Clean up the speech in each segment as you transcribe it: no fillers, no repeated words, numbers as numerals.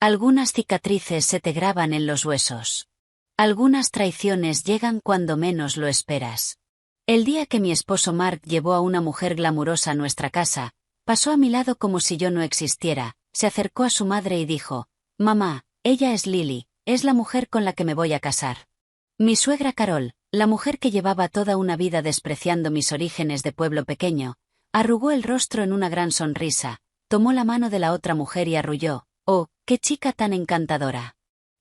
Algunas cicatrices se te graban en los huesos. Algunas traiciones llegan cuando menos lo esperas. El día que mi esposo Mark llevó a una mujer glamurosa a nuestra casa, pasó a mi lado como si yo no existiera, se acercó a su madre y dijo: «Mamá, ella es Lily, es la mujer con la que me voy a casar». Mi suegra Carol, la mujer que llevaba toda una vida despreciando mis orígenes de pueblo pequeño, arrugó el rostro en una gran sonrisa, tomó la mano de la otra mujer y arrulló: «Oh, qué chica tan encantadora».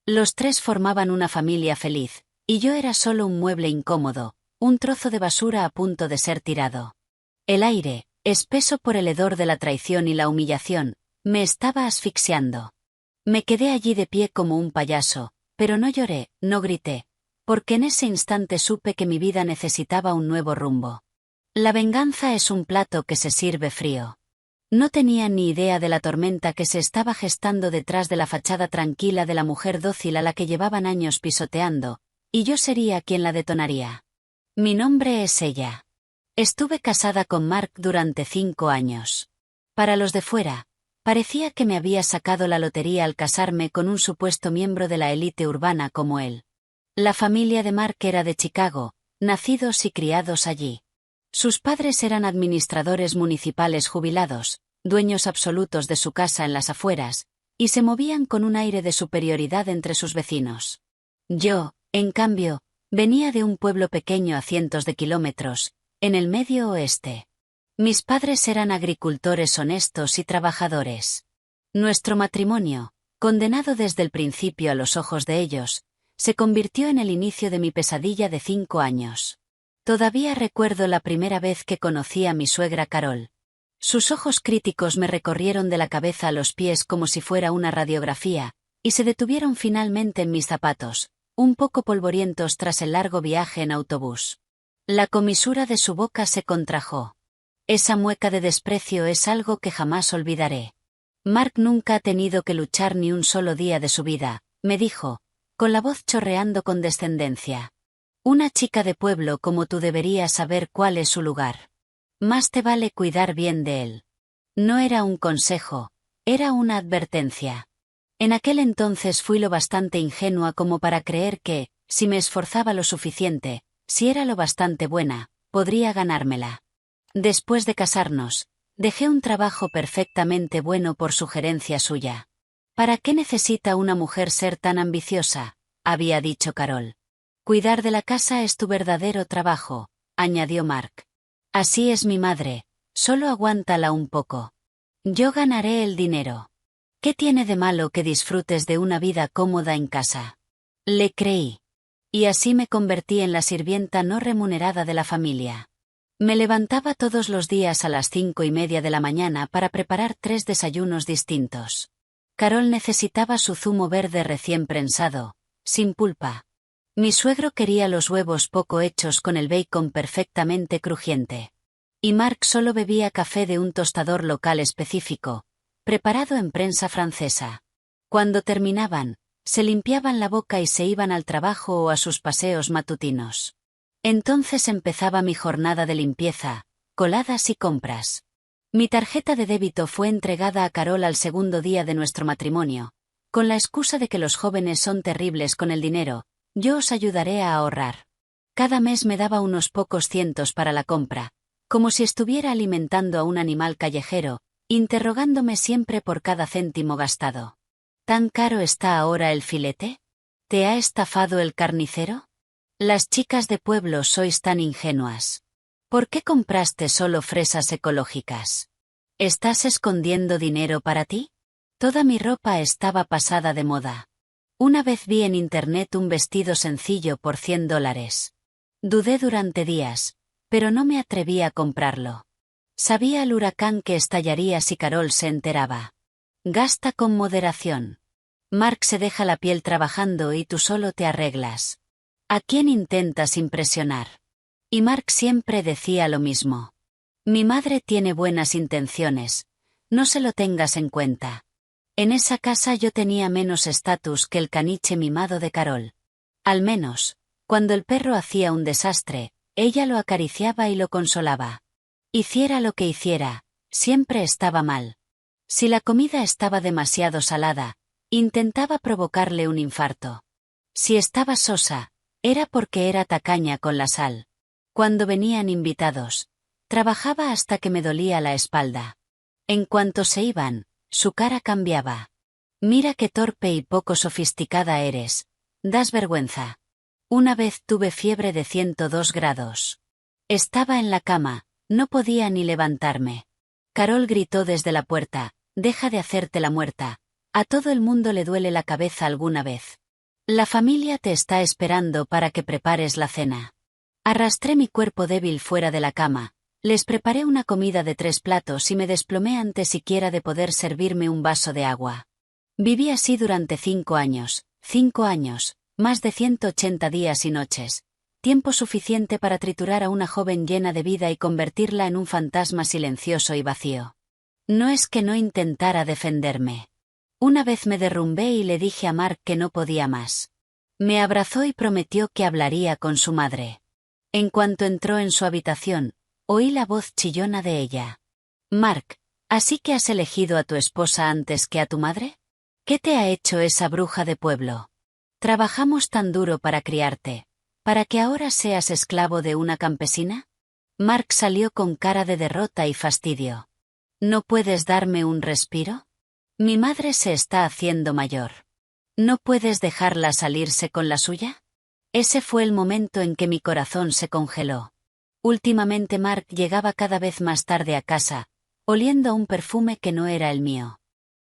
Los tres formaban una familia feliz, y yo era solo un mueble incómodo, un trozo de basura a punto de ser tirado. El aire, espeso por el hedor de la traición y la humillación, me estaba asfixiando. Me quedé allí de pie como un payaso, pero no lloré, no grité, porque en ese instante supe que mi vida necesitaba un nuevo rumbo. La venganza es un plato que se sirve frío. No tenía ni idea de la tormenta que se estaba gestando detrás de la fachada tranquila de la mujer dócil a la que llevaban años pisoteando, y yo sería quien la detonaría. Mi nombre es ella. Estuve casada con Mark durante 5 años. Para los de fuera, parecía que me había sacado la lotería al casarme con un supuesto miembro de la élite urbana como él. La familia de Mark era de Chicago, nacidos y criados allí. Sus padres eran administradores municipales jubilados, dueños absolutos de su casa en las afueras, y se movían con un aire de superioridad entre sus vecinos. Yo, en cambio, venía de un pueblo pequeño a cientos de kilómetros, en el medio oeste. Mis padres eran agricultores honestos y trabajadores. Nuestro matrimonio, condenado desde el principio a los ojos de ellos, se convirtió en el inicio de mi pesadilla de 5 años. Todavía recuerdo la primera vez que conocí a mi suegra Carol. Sus ojos críticos me recorrieron de la cabeza a los pies como si fuera una radiografía, y se detuvieron finalmente en mis zapatos, un poco polvorientos tras el largo viaje en autobús. La comisura de su boca se contrajo. Esa mueca de desprecio es algo que jamás olvidaré. Mark nunca ha tenido que luchar ni un solo día de su vida, me dijo, con la voz chorreando con descendencia. Una chica de pueblo como tú debería saber cuál es su lugar. Más te vale cuidar bien de él. No era un consejo, era una advertencia. En aquel entonces fui lo bastante ingenua como para creer que, si me esforzaba lo suficiente, si era lo bastante buena, podría ganármela. Después de casarnos, dejé un trabajo perfectamente bueno por sugerencia suya. ¿Para qué necesita una mujer ser tan ambiciosa?, había dicho Carol. Cuidar de la casa es tu verdadero trabajo, añadió Mark. Así es mi madre, solo aguántala un poco. Yo ganaré el dinero. ¿Qué tiene de malo que disfrutes de una vida cómoda en casa? Le creí. Y así me convertí en la sirvienta no remunerada de la familia. Me levantaba todos los días a las 5:30 de la mañana para preparar 3 desayunos distintos. Carol necesitaba su zumo verde recién prensado, sin pulpa. Mi suegro quería los huevos poco hechos con el bacon perfectamente crujiente. Y Mark solo bebía café de un tostador local específico, preparado en prensa francesa. Cuando terminaban, se limpiaban la boca y se iban al trabajo o a sus paseos matutinos. Entonces empezaba mi jornada de limpieza, coladas y compras. Mi tarjeta de débito fue entregada a Carol al segundo día de nuestro matrimonio, con la excusa de que los jóvenes son terribles con el dinero. Yo os ayudaré a ahorrar. Cada mes me daba unos pocos cientos para la compra, como si estuviera alimentando a un animal callejero, interrogándome siempre por cada céntimo gastado. ¿Tan caro está ahora el filete? ¿Te ha estafado el carnicero? Las chicas de pueblo sois tan ingenuas. ¿Por qué compraste solo fresas ecológicas? ¿Estás escondiendo dinero para ti? Toda mi ropa estaba pasada de moda. Una vez vi en internet un vestido sencillo por $100. Dudé durante días, pero no me atreví a comprarlo. Sabía el huracán que estallaría si Carol se enteraba. Gasta con moderación. Mark se deja la piel trabajando y tú solo te arreglas. ¿A quién intentas impresionar? Y Mark siempre decía lo mismo. Mi madre tiene buenas intenciones, no se lo tengas en cuenta. En esa casa yo tenía menos estatus que el caniche mimado de Carol. Al menos, cuando el perro hacía un desastre, ella lo acariciaba y lo consolaba. Hiciera lo que hiciera, siempre estaba mal. Si la comida estaba demasiado salada, Intentaba provocarle un infarto. Si estaba sosa, era porque era tacaña con la sal. Cuando venían invitados, trabajaba hasta que me dolía la espalda. En cuanto se iban, su cara cambiaba. Mira qué torpe y poco sofisticada eres. Das vergüenza. Una vez tuve fiebre de 102 grados. Estaba en la cama, no podía ni levantarme. Carol gritó desde la puerta, deja de hacerte la muerta. A todo el mundo le duele la cabeza alguna vez. La familia te está esperando para que prepares la cena. Arrastré mi cuerpo débil fuera de la cama, les preparé una comida de 3 platos y me desplomé antes siquiera de poder servirme un vaso de agua. Viví así durante 5 años, más de 180 días y noches. Tiempo suficiente para triturar a una joven llena de vida y convertirla en un fantasma silencioso y vacío. No es que no intentara defenderme. Una vez me derrumbé y le dije a Mark que no podía más. Me abrazó y prometió que hablaría con su madre. En cuanto entró en su habitación, oí la voz chillona de ella. Mark, ¿así que has elegido a tu esposa antes que a tu madre? ¿Qué te ha hecho esa bruja de pueblo? Trabajamos tan duro para criarte, ¿para que ahora seas esclavo de una campesina? Mark salió con cara de derrota y fastidio. ¿No puedes darme un respiro? Mi madre se está haciendo mayor. ¿No puedes dejarla salirse con la suya? Ese fue el momento en que mi corazón se congeló. Últimamente Mark llegaba cada vez más tarde a casa, oliendo a un perfume que no era el mío.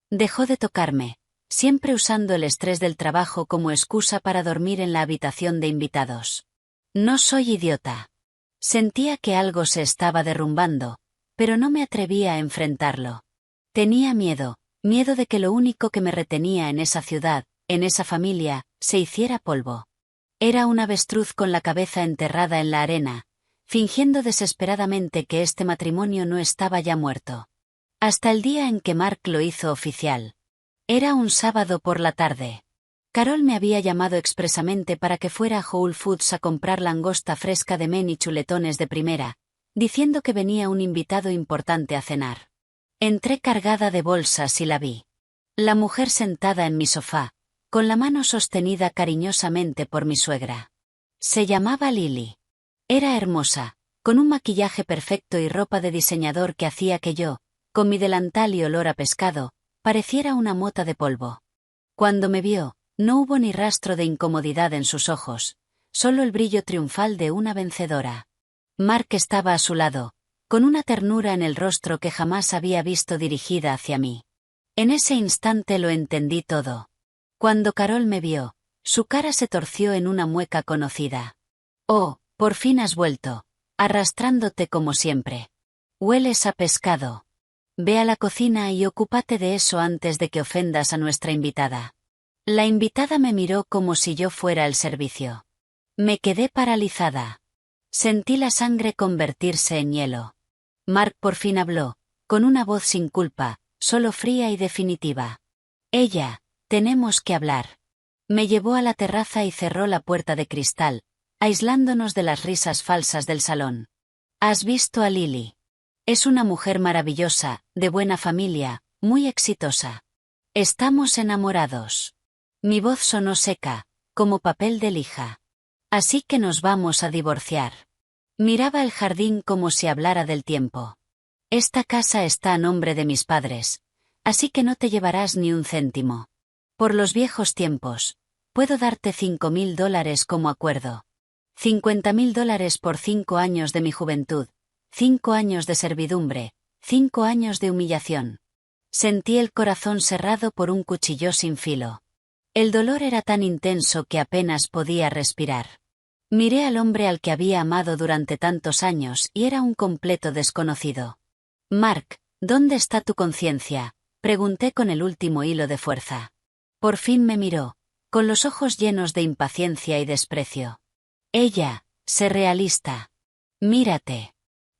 Dejó de tocarme, siempre usando el estrés del trabajo como excusa para dormir en la habitación de invitados. No soy idiota. Sentía que algo se estaba derrumbando, pero no me atrevía a enfrentarlo. Tenía miedo de que lo único que me retenía en esa ciudad, en esa familia, se hiciera polvo. Era un avestruz con la cabeza enterrada en la arena, fingiendo desesperadamente que este matrimonio no estaba ya muerto. Hasta el día en que Mark lo hizo oficial. Era un sábado por la tarde. Carol me había llamado expresamente para que fuera a Whole Foods a comprar langosta fresca de men y chuletones de primera, diciendo que venía un invitado importante a cenar. Entré cargada de bolsas y la vi. La mujer sentada en mi sofá, con la mano sostenida cariñosamente por mi suegra. Se llamaba Lily. Era hermosa, con un maquillaje perfecto y ropa de diseñador que hacía que yo, con mi delantal y olor a pescado, pareciera una mota de polvo. Cuando me vio, no hubo ni rastro de incomodidad en sus ojos, solo el brillo triunfal de una vencedora. Mark estaba a su lado, con una ternura en el rostro que jamás había visto dirigida hacia mí. En ese instante lo entendí todo. Cuando Carol me vio, su cara se torció en una mueca conocida. Oh, por fin has vuelto, arrastrándote como siempre. Hueles a pescado. Ve a la cocina y ocúpate de eso antes de que ofendas a nuestra invitada. La invitada me miró como si yo fuera el servicio. Me quedé paralizada. Sentí la sangre convertirse en hielo. Mark por fin habló, con una voz sin culpa, solo fría y definitiva. Tenemos que hablar. Me llevó a la terraza y cerró la puerta de cristal, aislándonos de las risas falsas del salón. ¿Has visto a Lily? Es una mujer maravillosa, de buena familia, muy exitosa. Estamos enamorados. Mi voz sonó seca, como papel de lija. Así que nos vamos a divorciar. Miraba el jardín como si hablara del tiempo. Esta casa está a nombre de mis padres, así que no te llevarás ni un céntimo. Por los viejos tiempos, puedo darte $5.000 como acuerdo. $50.000 por 5 años de mi juventud, 5 años de servidumbre, 5 años de humillación. Sentí el corazón cerrado por un cuchillo sin filo. El dolor era tan intenso que apenas podía respirar. Miré al hombre al que había amado durante tantos años y era un completo desconocido. Mark, ¿dónde está tu conciencia?, pregunté con el último hilo de fuerza. Por fin me miró, con los ojos llenos de impaciencia y desprecio. Sé realista. Mírate.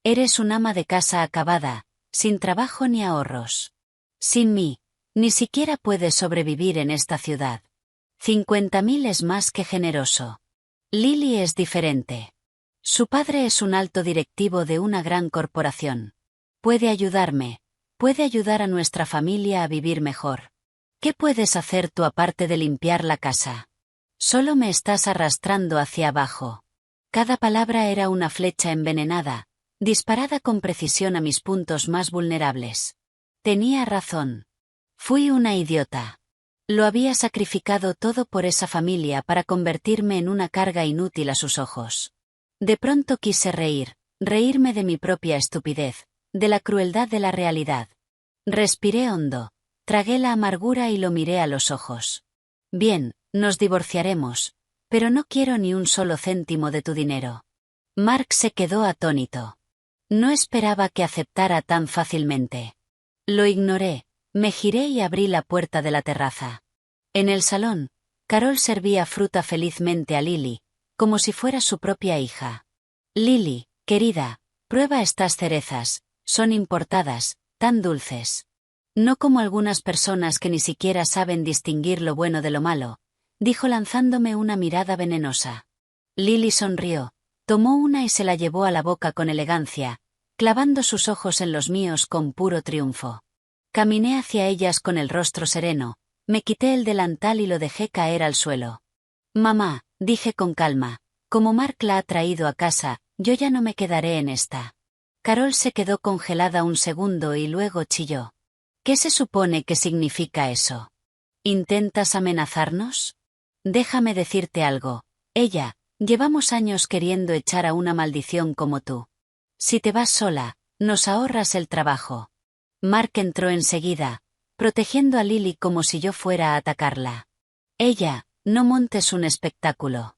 Eres un ama de casa acabada, sin trabajo ni ahorros. Sin mí, ni siquiera puedes sobrevivir en esta ciudad. 50.000 es más que generoso. Lily es diferente. Su padre es un alto directivo de una gran corporación. Puede ayudarme, puede ayudar a nuestra familia a vivir mejor. ¿Qué puedes hacer tú aparte de limpiar la casa? Solo me estás arrastrando hacia abajo. Cada palabra era una flecha envenenada, disparada con precisión a mis puntos más vulnerables. Tenía razón. Fui una idiota. Lo había sacrificado todo por esa familia para convertirme en una carga inútil a sus ojos. De pronto quise reírme de mi propia estupidez, de la crueldad de la realidad. Respiré hondo, tragué la amargura y lo miré a los ojos. Bien, nos divorciaremos, pero no quiero ni un solo céntimo de tu dinero. Mark se quedó atónito. No esperaba que aceptara tan fácilmente. Lo ignoré, me giré y abrí la puerta de la terraza. En el salón, Carol servía fruta felizmente a Lily, como si fuera su propia hija. Lily, querida, prueba estas cerezas, son importadas, tan dulces. No como algunas personas que ni siquiera saben distinguir lo bueno de lo malo, dijo lanzándome una mirada venenosa. Lily sonrió, tomó una y se la llevó a la boca con elegancia, clavando sus ojos en los míos con puro triunfo. Caminé hacia ellas con el rostro sereno, me quité el delantal y lo dejé caer al suelo. Mamá, dije con calma, como Mark la ha traído a casa, yo ya no me quedaré en esta. Carol se quedó congelada un segundo y luego chilló. ¿Qué se supone que significa eso? ¿Intentas amenazarnos? Déjame decirte algo, llevamos años queriendo echar a una maldición como tú. Si te vas sola, nos ahorras el trabajo. Mark entró enseguida, protegiendo a Lily como si yo fuera a atacarla. No montes un espectáculo.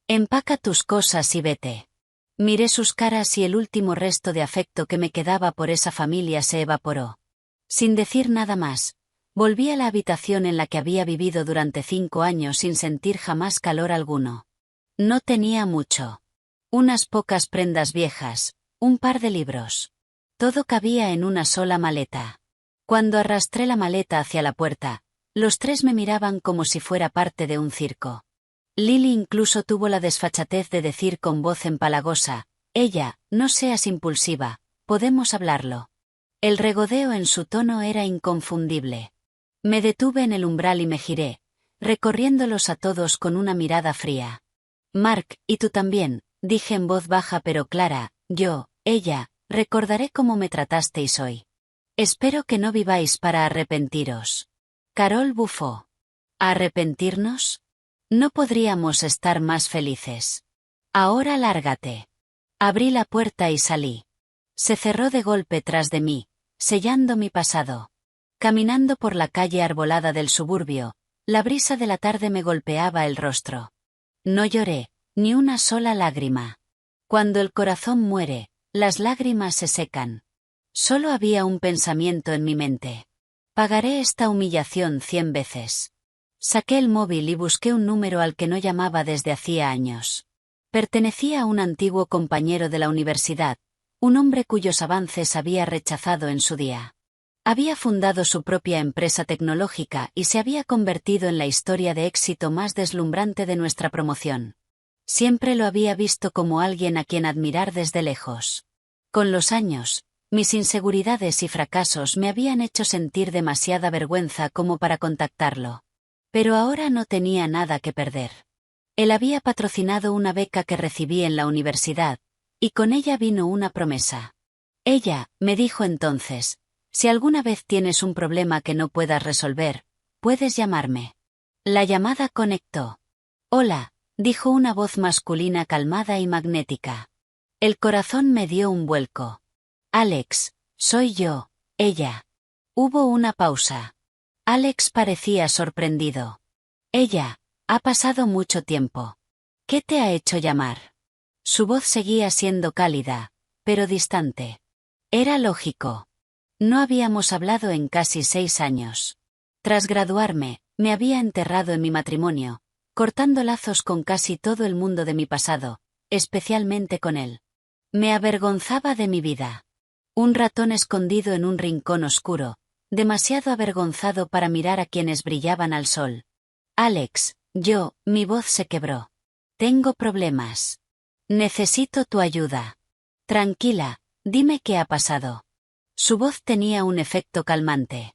Empaca tus cosas y vete. Miré sus caras y el último resto de afecto que me quedaba por esa familia se evaporó. Sin decir nada más, volví a la habitación en la que había vivido durante 5 años sin sentir jamás calor alguno. No tenía mucho. Unas pocas prendas viejas, un par de libros. Todo cabía en una sola maleta. Cuando arrastré la maleta hacia la puerta, los tres me miraban como si fuera parte de un circo. Lily incluso tuvo la desfachatez de decir con voz empalagosa, no seas impulsiva, podemos hablarlo. El regodeo en su tono era inconfundible. Me detuve en el umbral y me giré, recorriéndolos a todos con una mirada fría. Mark, y tú también, dije en voz baja pero clara, recordaré cómo me tratasteis hoy. Espero que no viváis para arrepentiros. Carol bufó. ¿Arrepentirnos? No podríamos estar más felices. Ahora lárgate. Abrí la puerta y salí. Se cerró de golpe tras de mí, sellando mi pasado. Caminando por la calle arbolada del suburbio, la brisa de la tarde me golpeaba el rostro. No lloré, ni una sola lágrima. Cuando el corazón muere, las lágrimas se secan. Solo había un pensamiento en mi mente. Pagaré esta humillación 100 veces. Saqué el móvil y busqué un número al que no llamaba desde hacía años. Pertenecía a un antiguo compañero de la universidad, un hombre cuyos avances había rechazado en su día. Había fundado su propia empresa tecnológica y se había convertido en la historia de éxito más deslumbrante de nuestra promoción. Siempre lo había visto como alguien a quien admirar desde lejos. Con los años, mis inseguridades y fracasos me habían hecho sentir demasiada vergüenza como para contactarlo. Pero ahora no tenía nada que perder. Él había patrocinado una beca que recibí en la universidad, y con ella vino una promesa. Me dijo entonces, si alguna vez tienes un problema que no puedas resolver, puedes llamarme. La llamada conectó. Hola, dijo una voz masculina calmada y magnética. El corazón me dio un vuelco. Alex, soy yo, Hubo una pausa. Alex parecía sorprendido. Ha pasado mucho tiempo. ¿Qué te ha hecho llamar? Su voz seguía siendo cálida, pero distante. Era lógico. No habíamos hablado en casi 6 años. Tras graduarme, me había enterrado en mi matrimonio, cortando lazos con casi todo el mundo de mi pasado, especialmente con él. Me avergonzaba de mi vida. Un ratón escondido en un rincón oscuro, demasiado avergonzado para mirar a quienes brillaban al sol. Alex, mi voz se quebró. Tengo problemas. Necesito tu ayuda. Tranquila, dime qué ha pasado. Su voz tenía un efecto calmante.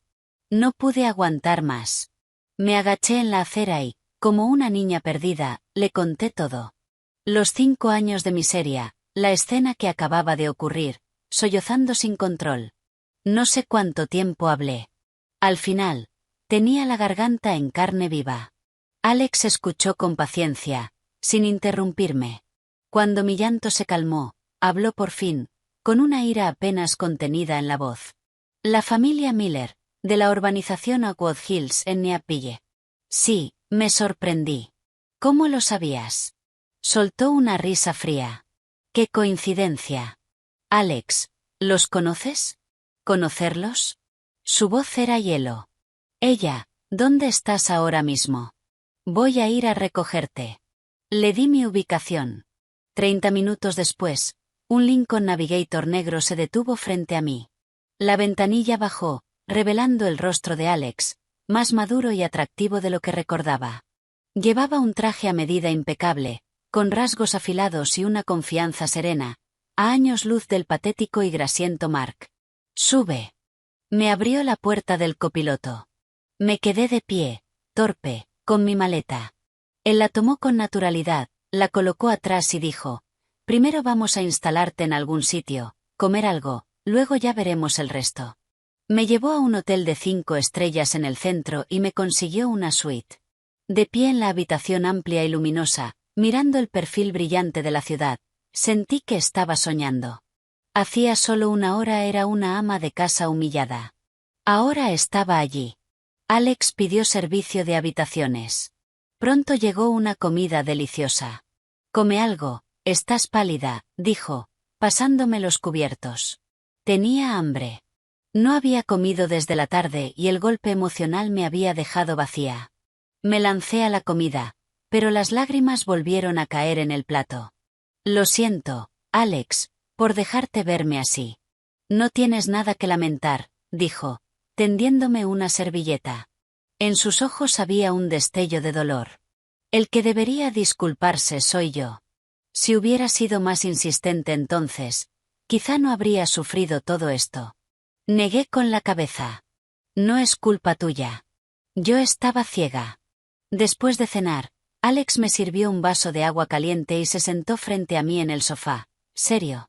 No pude aguantar más. Me agaché en la acera y, como una niña perdida, le conté todo. Los 5 años de miseria, la escena que acababa de ocurrir, sollozando sin control. No sé cuánto tiempo hablé. Al final, tenía la garganta en carne viva. Alex escuchó con paciencia, sin interrumpirme. Cuando mi llanto se calmó, habló por fin, con una ira apenas contenida en la voz. La familia Miller, de la urbanización Oakwood Hills en Neapille. Sí, me sorprendí. ¿Cómo lo sabías? Soltó una risa fría. ¡Qué coincidencia! Alex, ¿los conoces? ¿Conocerlos? Su voz era hielo. Ella, ¿dónde estás ahora mismo? Voy a ir a recogerte. Le di mi ubicación. 30 minutos después, un Lincoln Navigator negro se detuvo frente a mí. La ventanilla bajó, revelando el rostro de Alex, más maduro y atractivo de lo que recordaba. Llevaba un traje a medida impecable, con rasgos afilados y una confianza serena, a años luz del patético y grasiento Mark. Sube. Me abrió la puerta del copiloto. Me quedé de pie, torpe, con mi maleta. Él la tomó con naturalidad, la colocó atrás y dijo: primero vamos a instalarte en algún sitio, comer algo, luego ya veremos el resto. Me llevó a un hotel de 5 estrellas en el centro y me consiguió una suite. De pie en la habitación amplia y luminosa, mirando el perfil brillante de la ciudad, sentí que estaba soñando. Hacía solo una hora era una ama de casa humillada. Ahora estaba allí. Alex pidió servicio de habitaciones. Pronto llegó una comida deliciosa. Come algo, estás pálida, dijo, pasándome los cubiertos. Tenía hambre. No había comido desde la tarde y el golpe emocional me había dejado vacía. Me lancé a la comida, pero las lágrimas volvieron a caer en el plato. Lo siento, Alex, por dejarte verme así. No tienes nada que lamentar, dijo, tendiéndome una servilleta. En sus ojos había un destello de dolor. El que debería disculparse soy yo. Si hubiera sido más insistente entonces, quizá no habría sufrido todo esto. Negué con la cabeza. No es culpa tuya. Yo estaba ciega. Después de cenar, Alex me sirvió un vaso de agua caliente y se sentó frente a mí en el sofá. Serio.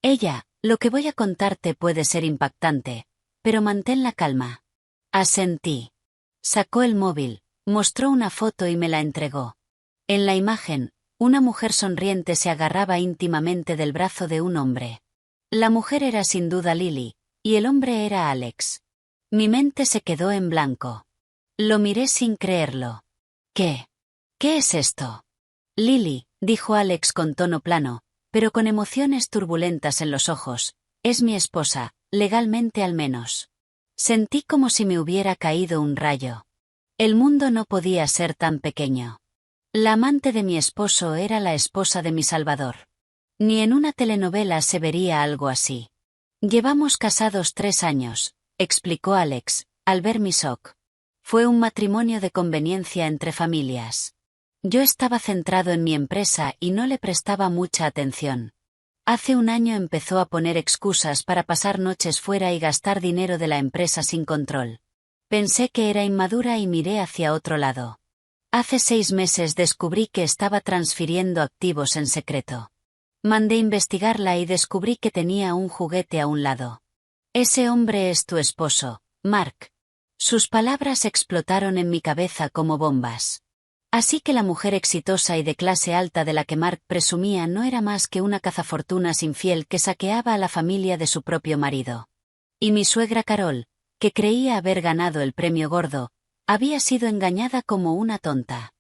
Ella, lo que voy a contarte puede ser impactante, pero mantén la calma. Asentí. Sacó el móvil, mostró una foto y me la entregó. En la imagen, una mujer sonriente se agarraba íntimamente del brazo de un hombre. La mujer era sin duda Lily, y el hombre era Alex. Mi mente se quedó en blanco. Lo miré sin creerlo. ¿Qué? ¿Qué es esto? Lily, dijo Alex con tono plano, pero con emociones turbulentas en los ojos, es mi esposa, legalmente al menos. Sentí como si me hubiera caído un rayo. El mundo no podía ser tan pequeño. La amante de mi esposo era la esposa de mi Salvador. Ni en una telenovela se vería algo así. Llevamos casados 3 años, explicó Alex, al ver mi shock. Fue un matrimonio de conveniencia entre familias. Yo estaba centrado en mi empresa y no le prestaba mucha atención. Hace un año empezó a poner excusas para pasar noches fuera y gastar dinero de la empresa sin control. Pensé que era inmadura y miré hacia otro lado. Hace 6 meses descubrí que estaba transfiriendo activos en secreto. Mandé investigarla y descubrí que tenía un juguete a un lado. Ese hombre es tu esposo, Mark. Sus palabras explotaron en mi cabeza como bombas. Así que la mujer exitosa y de clase alta de la que Mark presumía no era más que una cazafortunas infiel que saqueaba a la familia de su propio marido. Y mi suegra Carol, que creía haber ganado el premio gordo, había sido engañada como una tonta.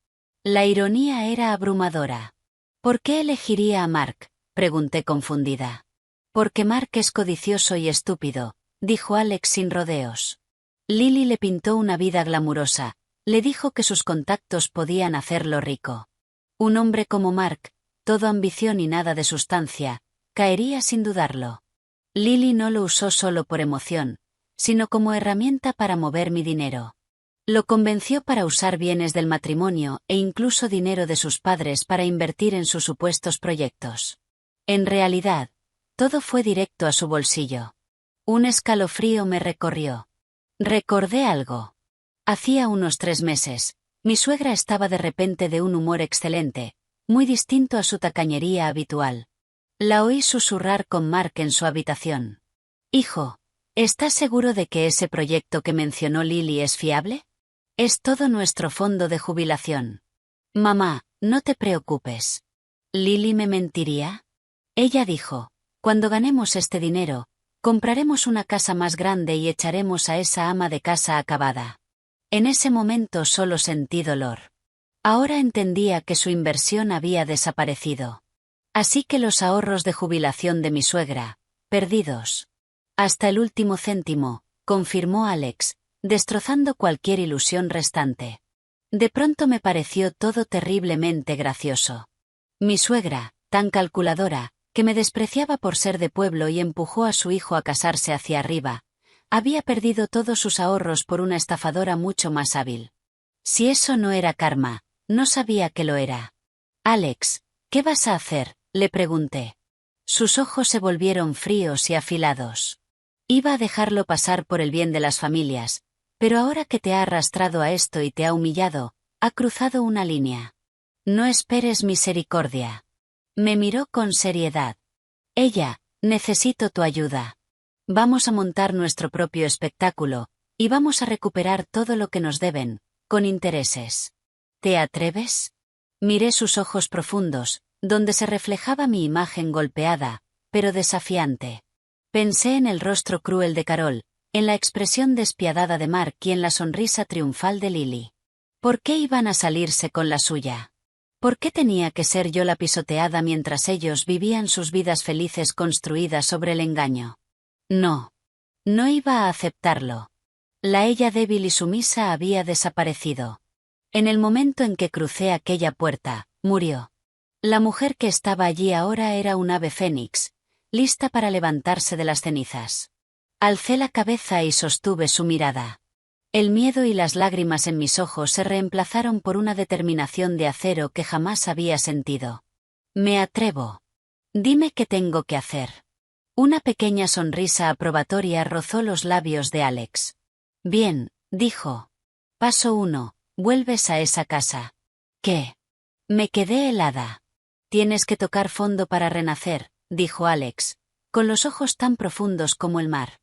La ironía era abrumadora. ¿Por qué elegiría a Mark?, pregunté confundida. Porque Mark es codicioso y estúpido, dijo Alex sin rodeos. Lily le pintó una vida glamurosa. Le dijo que sus contactos podían hacerlo rico. Un hombre como Mark, todo ambición y nada de sustancia, caería sin dudarlo. Lily no lo usó solo por emoción, sino como herramienta para mover mi dinero. Lo convenció para usar bienes del matrimonio e incluso dinero de sus padres para invertir en sus supuestos proyectos. En realidad, todo fue directo a su bolsillo. Un escalofrío me recorrió. Recordé algo. Hacía unos 3 meses, mi suegra estaba de repente de un humor excelente, muy distinto a su tacañería habitual. La oí susurrar con Mark en su habitación. Hijo, ¿estás seguro de que ese proyecto que mencionó Lily es fiable? Es todo nuestro fondo de jubilación. Mamá, no te preocupes. ¿Lily me mentiría? Ella dijo, cuando ganemos este dinero, compraremos una casa más grande y echaremos a esa ama de casa acabada. En ese momento solo sentí dolor. Ahora entendía que su inversión había desaparecido. Así que los ahorros de jubilación de mi suegra, perdidos. Hasta el último céntimo, confirmó Alex, destrozando cualquier ilusión restante. De pronto me pareció todo terriblemente gracioso. Mi suegra, tan calculadora, que me despreciaba por ser de pueblo y empujó a su hijo a casarse hacia arriba, había perdido todos sus ahorros por una estafadora mucho más hábil. Si eso no era karma, no sabía que lo era. Alex, ¿qué vas a hacer?, le pregunté. Sus ojos se volvieron fríos y afilados. Iba a dejarlo pasar por el bien de las familias, pero ahora que te ha arrastrado a esto y te ha humillado, ha cruzado una línea. No esperes misericordia. Me miró con seriedad. Ella, necesito tu ayuda. Vamos a montar nuestro propio espectáculo, y vamos a recuperar todo lo que nos deben, con intereses. ¿Te atreves? Miré sus ojos profundos, donde se reflejaba mi imagen golpeada, pero desafiante. Pensé en el rostro cruel de Carol, en la expresión despiadada de Mark y en la sonrisa triunfal de Lily. ¿Por qué iban a salirse con la suya? ¿Por qué tenía que ser yo la pisoteada mientras ellos vivían sus vidas felices construidas sobre el engaño? No. No iba a aceptarlo. La ella débil y sumisa había desaparecido. En el momento en que crucé aquella puerta, murió. La mujer que estaba allí ahora era un ave fénix, lista para levantarse de las cenizas. Alcé la cabeza y sostuve su mirada. El miedo y las lágrimas en mis ojos se reemplazaron por una determinación de acero que jamás había sentido. Me atrevo. Dime qué tengo que hacer. Una pequeña sonrisa aprobatoria rozó los labios de Alex. Bien, dijo. Paso 1, vuelves a esa casa. ¿Qué? Me quedé helada. Tienes que tocar fondo para renacer, dijo Alex, con los ojos tan profundos como el mar.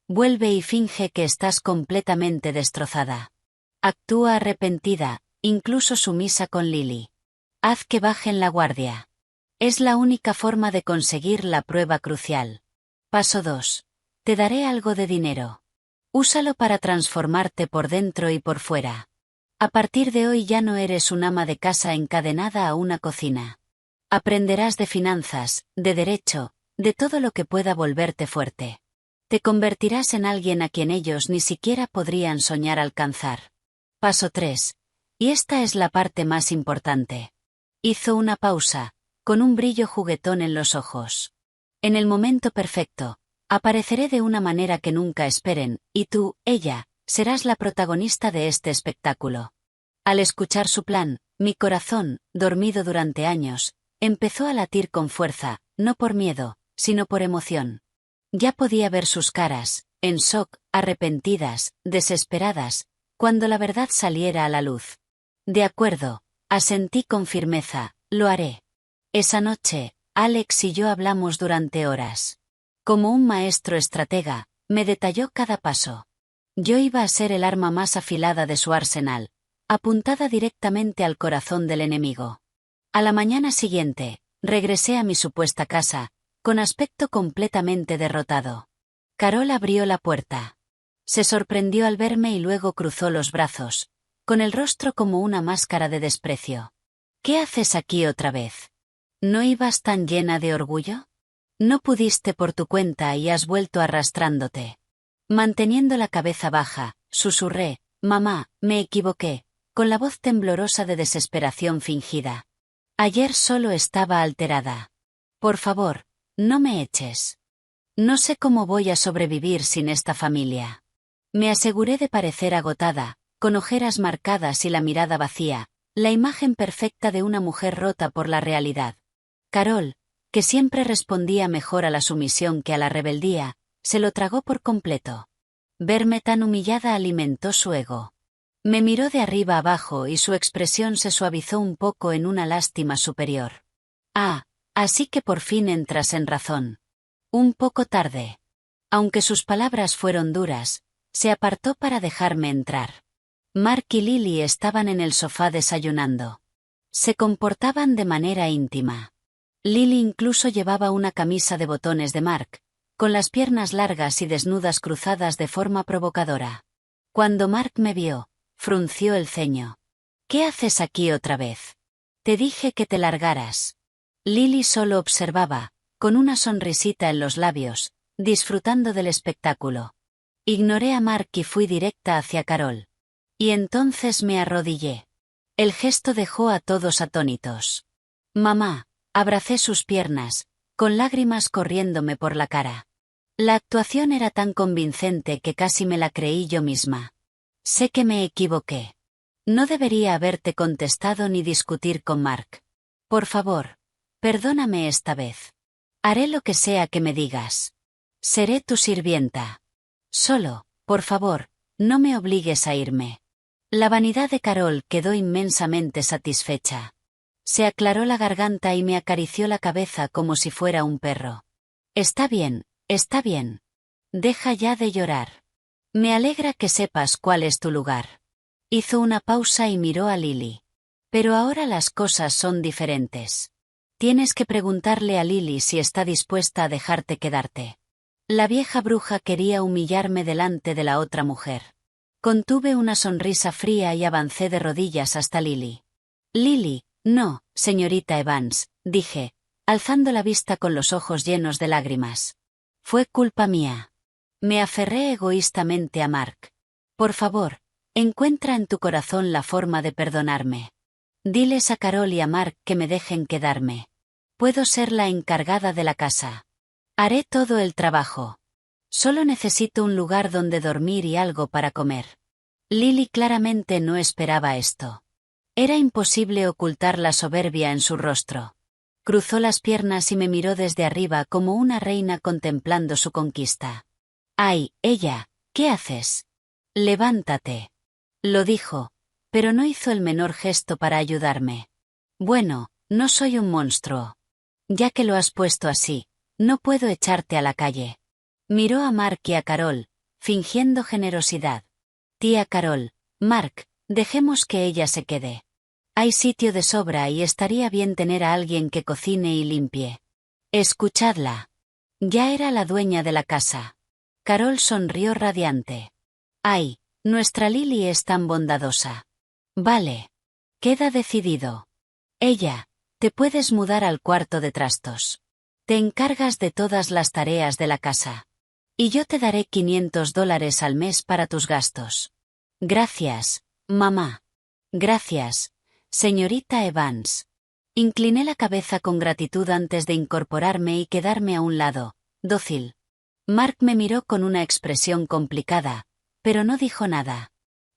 Vuelve y finge que estás completamente destrozada. Actúa arrepentida, incluso sumisa con Lily. Haz que bajen la guardia. Es la única forma de conseguir la prueba crucial. Paso 2. Te daré algo de dinero. Úsalo para transformarte por dentro y por fuera. A partir de hoy ya no eres un ama de casa encadenada a una cocina. Aprenderás de finanzas, de derecho, de todo lo que pueda volverte fuerte. Te convertirás en alguien a quien ellos ni siquiera podrían soñar alcanzar. Paso 3. Y esta es la parte más importante. Hizo una pausa, con un brillo juguetón en los ojos. En el momento perfecto, apareceré de una manera que nunca esperen, y tú, ella, serás la protagonista de este espectáculo. Al escuchar su plan, mi corazón, dormido durante años, empezó a latir con fuerza, no por miedo, sino por emoción. Ya podía ver sus caras, en shock, arrepentidas, desesperadas, cuando la verdad saliera a la luz. De acuerdo, asentí con firmeza, lo haré. Esa noche, Alex y yo hablamos durante horas. Como un maestro estratega, me detalló cada paso. Yo iba a ser el arma más afilada de su arsenal, apuntada directamente al corazón del enemigo. A la mañana siguiente, regresé a mi supuesta casa, con aspecto completamente derrotado. Carol abrió la puerta. Se sorprendió al verme y luego cruzó los brazos, con el rostro como una máscara de desprecio. ¿Qué haces aquí otra vez? ¿No ibas tan llena de orgullo? No pudiste por tu cuenta y has vuelto arrastrándote. Manteniendo la cabeza baja, susurré, mamá, me equivoqué, con la voz temblorosa de desesperación fingida. Ayer solo estaba alterada. Por favor, no me eches. No sé cómo voy a sobrevivir sin esta familia. Me aseguré de parecer agotada, con ojeras marcadas y la mirada vacía, la imagen perfecta de una mujer rota por la realidad. Carol, que siempre respondía mejor a la sumisión que a la rebeldía, se lo tragó por completo. Verme tan humillada alimentó su ego. Me miró de arriba abajo y su expresión se suavizó un poco en una lástima superior. Ah, así que por fin entras en razón. Un poco tarde. Aunque sus palabras fueron duras, se apartó para dejarme entrar. Mark y Lily estaban en el sofá desayunando. Se comportaban de manera íntima. Lily incluso llevaba una camisa de botones de Mark, con las piernas largas y desnudas cruzadas de forma provocadora. Cuando Mark me vio, frunció el ceño. ¿Qué haces aquí otra vez? Te dije que te largaras. Lily solo observaba, con una sonrisita en los labios, disfrutando del espectáculo. Ignoré a Mark y fui directa hacia Carol. Y entonces me arrodillé. El gesto dejó a todos atónitos. Mamá, abracé sus piernas, con lágrimas corriéndome por la cara. La actuación era tan convincente que casi me la creí yo misma. Sé que me equivoqué. No debería haberte contestado ni discutir con Mark. Por favor, perdóname esta vez. Haré lo que sea que me digas. Seré tu sirvienta. Solo, por favor, no me obligues a irme. La vanidad de Carol quedó inmensamente satisfecha. Se aclaró la garganta y me acarició la cabeza como si fuera un perro. Está bien, está bien. Deja ya de llorar. Me alegra que sepas cuál es tu lugar. Hizo una pausa y miró a Lily. Pero ahora las cosas son diferentes. Tienes que preguntarle a Lily si está dispuesta a dejarte quedarte. La vieja bruja quería humillarme delante de la otra mujer. Contuve una sonrisa fría y avancé de rodillas hasta Lily. Lily, no, señorita Evans, dije, alzando la vista con los ojos llenos de lágrimas. Fue culpa mía. Me aferré egoístamente a Mark. Por favor, encuentra en tu corazón la forma de perdonarme. Diles a Carol y a Mark que me dejen quedarme. Puedo ser la encargada de la casa. Haré todo el trabajo. Solo necesito un lugar donde dormir y algo para comer. Lily claramente no esperaba esto. Era imposible ocultar la soberbia en su rostro. Cruzó las piernas y me miró desde arriba como una reina contemplando su conquista. ¡Ay, ella! ¿Qué haces? Levántate. Lo dijo, pero no hizo el menor gesto para ayudarme. Bueno, no soy un monstruo. Ya que lo has puesto así, no puedo echarte a la calle. Miró a Mark y a Carol, fingiendo generosidad. Tía Carol, Mark, dejemos que ella se quede. Hay sitio de sobra y estaría bien tener a alguien que cocine y limpie. Escuchadla. Ya era la dueña de la casa. Carol sonrió radiante. Ay, nuestra Lily es tan bondadosa. Vale. Queda decidido. Ella, te puedes mudar al cuarto de trastos. Te encargas de todas las tareas de la casa. Y yo te daré $500 al mes para tus gastos. Gracias, mamá. Gracias, señorita Evans. Incliné la cabeza con gratitud antes de incorporarme y quedarme a un lado, dócil. Mark me miró con una expresión complicada, pero no dijo nada.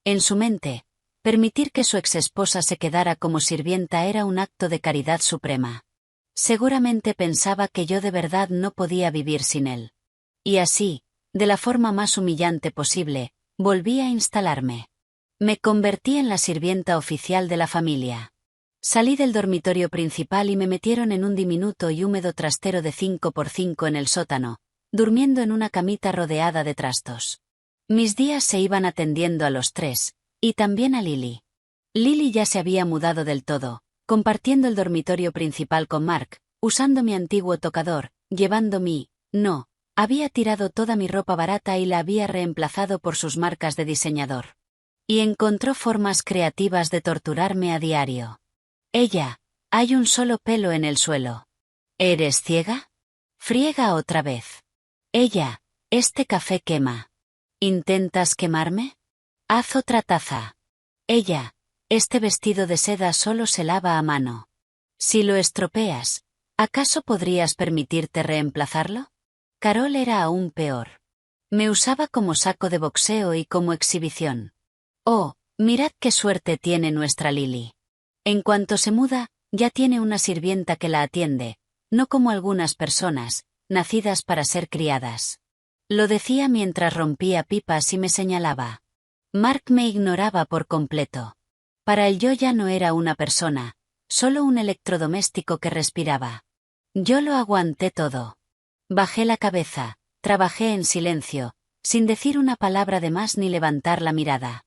En su mente, permitir que su exesposa se quedara como sirvienta era un acto de caridad suprema. Seguramente pensaba que yo de verdad no podía vivir sin él. Y así, de la forma más humillante posible, volví a instalarme. Me convertí en la sirvienta oficial de la familia. Salí del dormitorio principal y me metieron en un diminuto y húmedo trastero de 5x5 en el sótano, durmiendo en una camita rodeada de trastos. Mis días se iban atendiendo a los tres, y también a Lily. Lily ya se había mudado del todo, compartiendo el dormitorio principal con Mark, usando mi antiguo tocador, llevando había tirado toda mi ropa barata y la había reemplazado por sus marcas de diseñador. Y encontró formas creativas de torturarme a diario. Ella, hay un solo pelo en el suelo. ¿Eres ciega? Friega otra vez. Ella, este café quema. ¿Intentas quemarme? Haz otra taza. Ella, este vestido de seda solo se lava a mano. Si lo estropeas, ¿acaso podrías permitirte reemplazarlo? Carol era aún peor. Me usaba como saco de boxeo y como exhibición. Oh, mirad qué suerte tiene nuestra Lily. En cuanto se muda, ya tiene una sirvienta que la atiende, no como algunas personas, nacidas para ser criadas. Lo decía mientras rompía pipas y me señalaba. Mark me ignoraba por completo. Para él yo ya no era una persona, solo un electrodoméstico que respiraba. Yo lo aguanté todo. Bajé la cabeza, trabajé en silencio, sin decir una palabra de más ni levantar la mirada.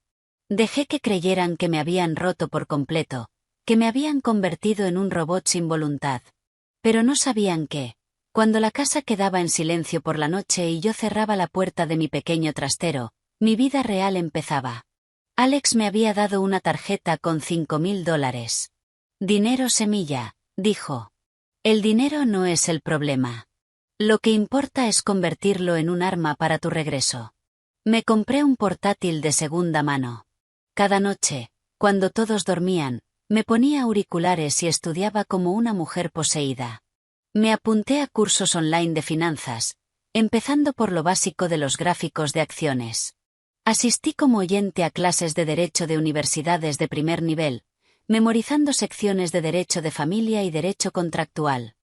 Dejé que creyeran que me habían roto por completo, que me habían convertido en un robot sin voluntad. Pero no sabían que, cuando la casa quedaba en silencio por la noche y yo cerraba la puerta de mi pequeño trastero, mi vida real empezaba. Alex me había dado una tarjeta con $5.000. Dinero semilla, dijo. El dinero no es el problema. Lo que importa es convertirlo en un arma para tu regreso. Me compré un portátil de segunda mano. Cada noche, cuando todos dormían, me ponía auriculares y estudiaba como una mujer poseída. Me apunté a cursos online de finanzas, empezando por lo básico de los gráficos de acciones. Asistí como oyente a clases de derecho de universidades de primer nivel, memorizando secciones de derecho de familia y derecho contractual.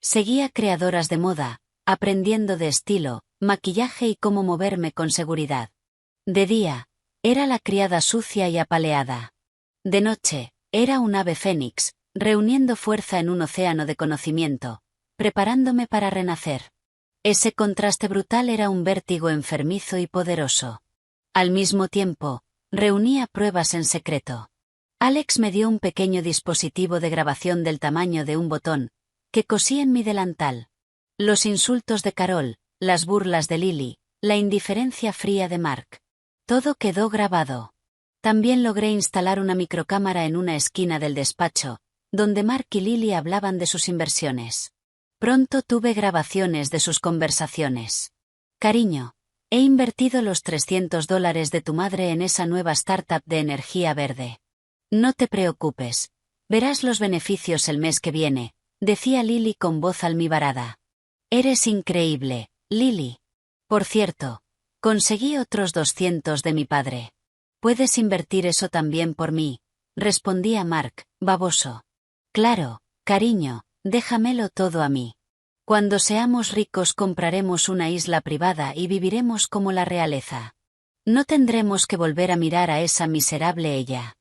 Seguía creadoras de moda, aprendiendo de estilo, maquillaje y cómo moverme con seguridad. De día, era la criada sucia y apaleada. De noche, era un ave fénix, reuniendo fuerza en un océano de conocimiento, preparándome para renacer. Ese contraste brutal era un vértigo enfermizo y poderoso. Al mismo tiempo, reunía pruebas en secreto. Alex me dio un pequeño dispositivo de grabación del tamaño de un botón, que cosí en mi delantal. Los insultos de Carol, las burlas de Lily, la indiferencia fría de Mark. Todo quedó grabado. También logré instalar una microcámara en una esquina del despacho, donde Mark y Lily hablaban de sus inversiones. Pronto tuve grabaciones de sus conversaciones. Cariño, he invertido los $300 de tu madre en esa nueva startup de energía verde. No te preocupes. Verás los beneficios el mes que viene, decía Lily con voz almibarada. Eres increíble, Lily. Por cierto, conseguí otros 200 de mi padre. ¿Puedes invertir eso también por mí?, respondía Mark, baboso. Claro, cariño, déjamelo todo a mí. Cuando seamos ricos compraremos una isla privada y viviremos como la realeza. No tendremos que volver a mirar a esa miserable ella.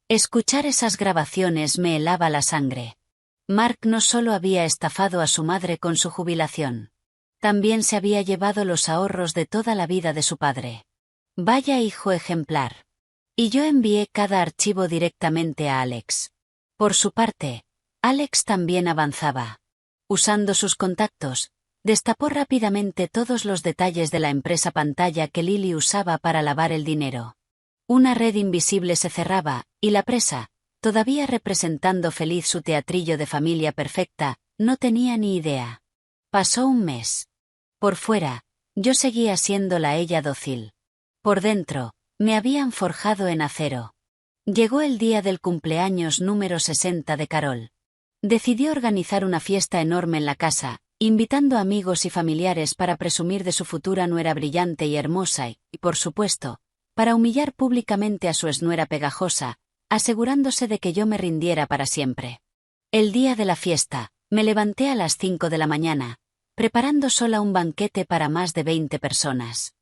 Escuchar esas grabaciones me helaba la sangre. Mark no solo había estafado a su madre con su jubilación. También se había llevado los ahorros de toda la vida de su padre. Vaya hijo ejemplar. Y yo envié cada archivo directamente a Alex. Por su parte, Alex también avanzaba. Usando sus contactos, destapó rápidamente todos los detalles de la empresa pantalla que Lily usaba para lavar el dinero. Una red invisible se cerraba, y la presa, todavía representando feliz su teatrillo de familia perfecta, no tenía ni idea. Pasó un mes. Por fuera, yo seguía siendo la ella dócil. Por dentro, me habían forjado en acero. Llegó el día del cumpleaños número 60 de Carol. Decidió organizar una fiesta enorme en la casa, invitando amigos y familiares para presumir de su futura nuera brillante y hermosa y, por supuesto, para humillar públicamente a su exnuera pegajosa, asegurándose de que yo me rindiera para siempre. El día de la fiesta, me levanté a las 5 de la mañana, preparando sola un banquete para más de 20 personas.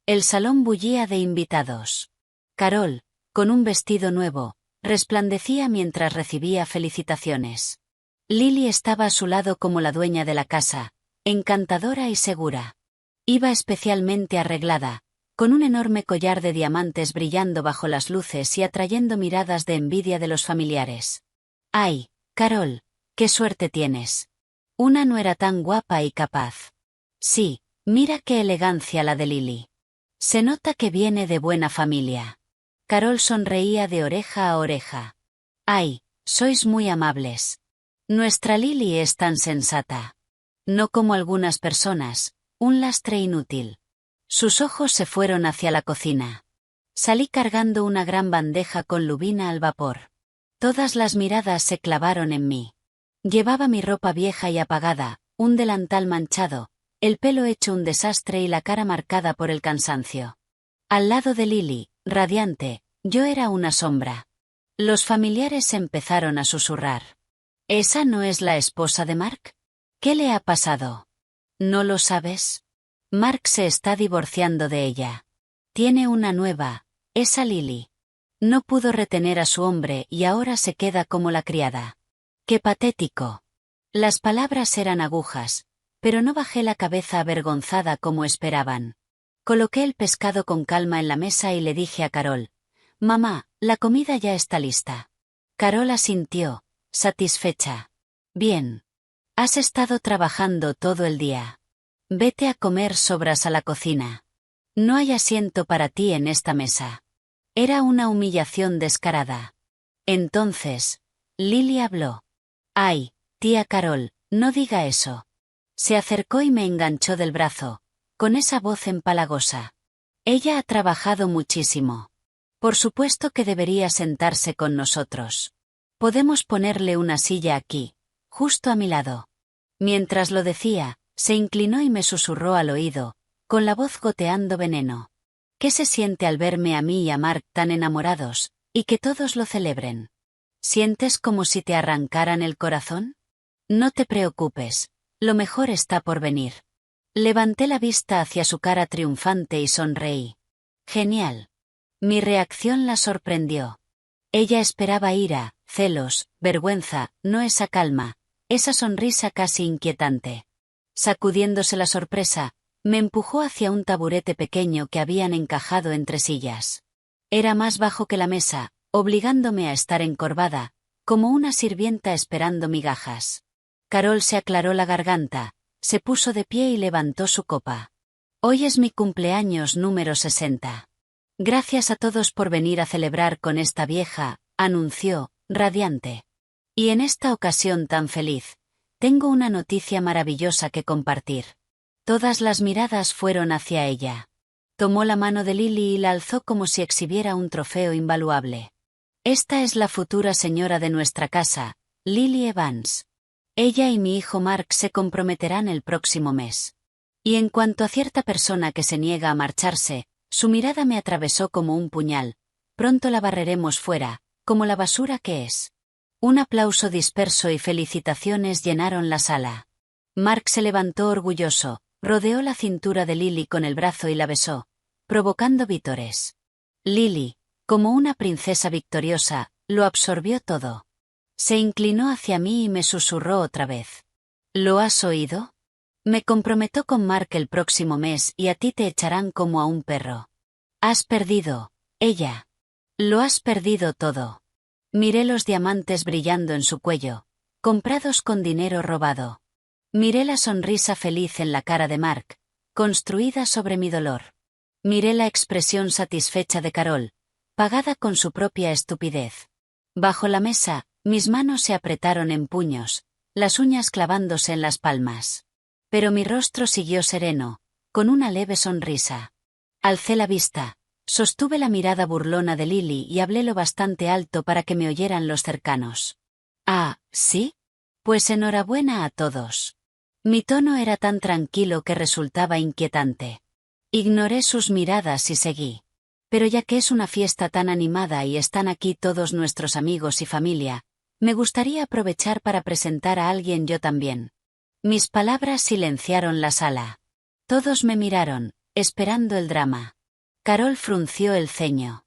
El salón bullía de invitados. Carol, con un vestido nuevo, resplandecía mientras recibía felicitaciones. Lily estaba a su lado como la dueña de la casa, encantadora y segura. Iba especialmente arreglada, con un enorme collar de diamantes brillando bajo las luces y atrayendo miradas de envidia de los familiares. ¡Ay, Carol, qué suerte tienes! Una nuera tan guapa y capaz. Sí, mira qué elegancia la de Lily. Se nota que viene de buena familia. Carol sonreía de oreja a oreja. ¡Ay, sois muy amables! Nuestra Lily es tan sensata. No como algunas personas, un lastre inútil. Sus ojos se fueron hacia la cocina. Salí cargando una gran bandeja con lubina al vapor. Todas las miradas se clavaron en mí. Llevaba mi ropa vieja y apagada, un delantal manchado, el pelo hecho un desastre y la cara marcada por el cansancio. Al lado de Lily, radiante, yo era una sombra. Los familiares empezaron a susurrar. ¿Esa no es la esposa de Mark? ¿Qué le ha pasado? ¿No lo sabes? Mark se está divorciando de ella. Tiene una nueva, Esa Lily. No pudo retener a su hombre y ahora se queda como la criada. ¡Qué patético! Las palabras eran agujas, pero no bajé la cabeza avergonzada como esperaban. Coloqué el pescado con calma en la mesa y le dije a Carol: «Mamá, la comida ya está lista». Carol asintió, satisfecha. «Bien. Has estado trabajando todo el día. Vete a comer sobras a la cocina. No hay asiento para ti en esta mesa». Era una humillación descarada. Entonces, Lily habló. «Ay, tía Carol, no diga eso». Se acercó y me enganchó del brazo, con esa voz empalagosa. «Ella ha trabajado muchísimo. Por supuesto que debería sentarse con nosotros. Podemos ponerle una silla aquí, justo a mi lado». Mientras lo decía, se inclinó y me susurró al oído, con la voz goteando veneno. «¿Qué se siente al verme a mí y a Mark tan enamorados, y que todos lo celebren? ¿Sientes como si te arrancaran el corazón? No te preocupes, lo mejor está por venir». Levanté la vista hacia su cara triunfante y sonreí. «Genial». Mi reacción la sorprendió. Ella esperaba ira, celos, vergüenza, no esa calma, esa sonrisa casi inquietante. Sacudiéndose la sorpresa, me empujó hacia un taburete pequeño que habían encajado entre sillas. Era más bajo que la mesa, obligándome a estar encorvada, como una sirvienta esperando migajas. Carol se aclaró la garganta, se puso de pie y levantó su copa. «Hoy es mi cumpleaños número 60. Gracias a todos por venir a celebrar con esta vieja», anunció, radiante. «Y en esta ocasión tan feliz, tengo una noticia maravillosa que compartir». Todas las miradas fueron hacia ella. Tomó la mano de Lily y la alzó como si exhibiera un trofeo invaluable. «Esta es la futura señora de nuestra casa, Lily Evans. Ella y mi hijo Mark se comprometerán el próximo mes». Y en cuanto a cierta persona que se niega a marcharse, su mirada me atravesó como un puñal. «Pronto la barreremos fuera, como la basura que es». Un aplauso disperso y felicitaciones llenaron la sala. Mark se levantó orgulloso, rodeó la cintura de Lily con el brazo y la besó, provocando vítores. Lily, como una princesa victoriosa, lo absorbió todo. Se inclinó hacia mí y me susurró otra vez. «¿Lo has oído? Me comprometo con Mark el próximo mes y a ti te echarán como a un perro. Has perdido, ella. Lo has perdido todo». Miré los diamantes brillando en su cuello, comprados con dinero robado. Miré la sonrisa feliz en la cara de Mark, construida sobre mi dolor. Miré la expresión satisfecha de Carol, pagada con su propia estupidez. Bajo la mesa, mis manos se apretaron en puños, las uñas clavándose en las palmas. Pero mi rostro siguió sereno, con una leve sonrisa. Alcé la vista, sostuve la mirada burlona de Lily y hablé lo bastante alto para que me oyeran los cercanos. «Ah, ¿sí? Pues enhorabuena a todos». Mi tono era tan tranquilo que resultaba inquietante. Ignoré sus miradas y seguí. «Pero ya que es una fiesta tan animada y están aquí todos nuestros amigos y familia, me gustaría aprovechar para presentar a alguien yo también». Mis palabras silenciaron la sala. Todos me miraron, esperando el drama. Carol frunció el ceño.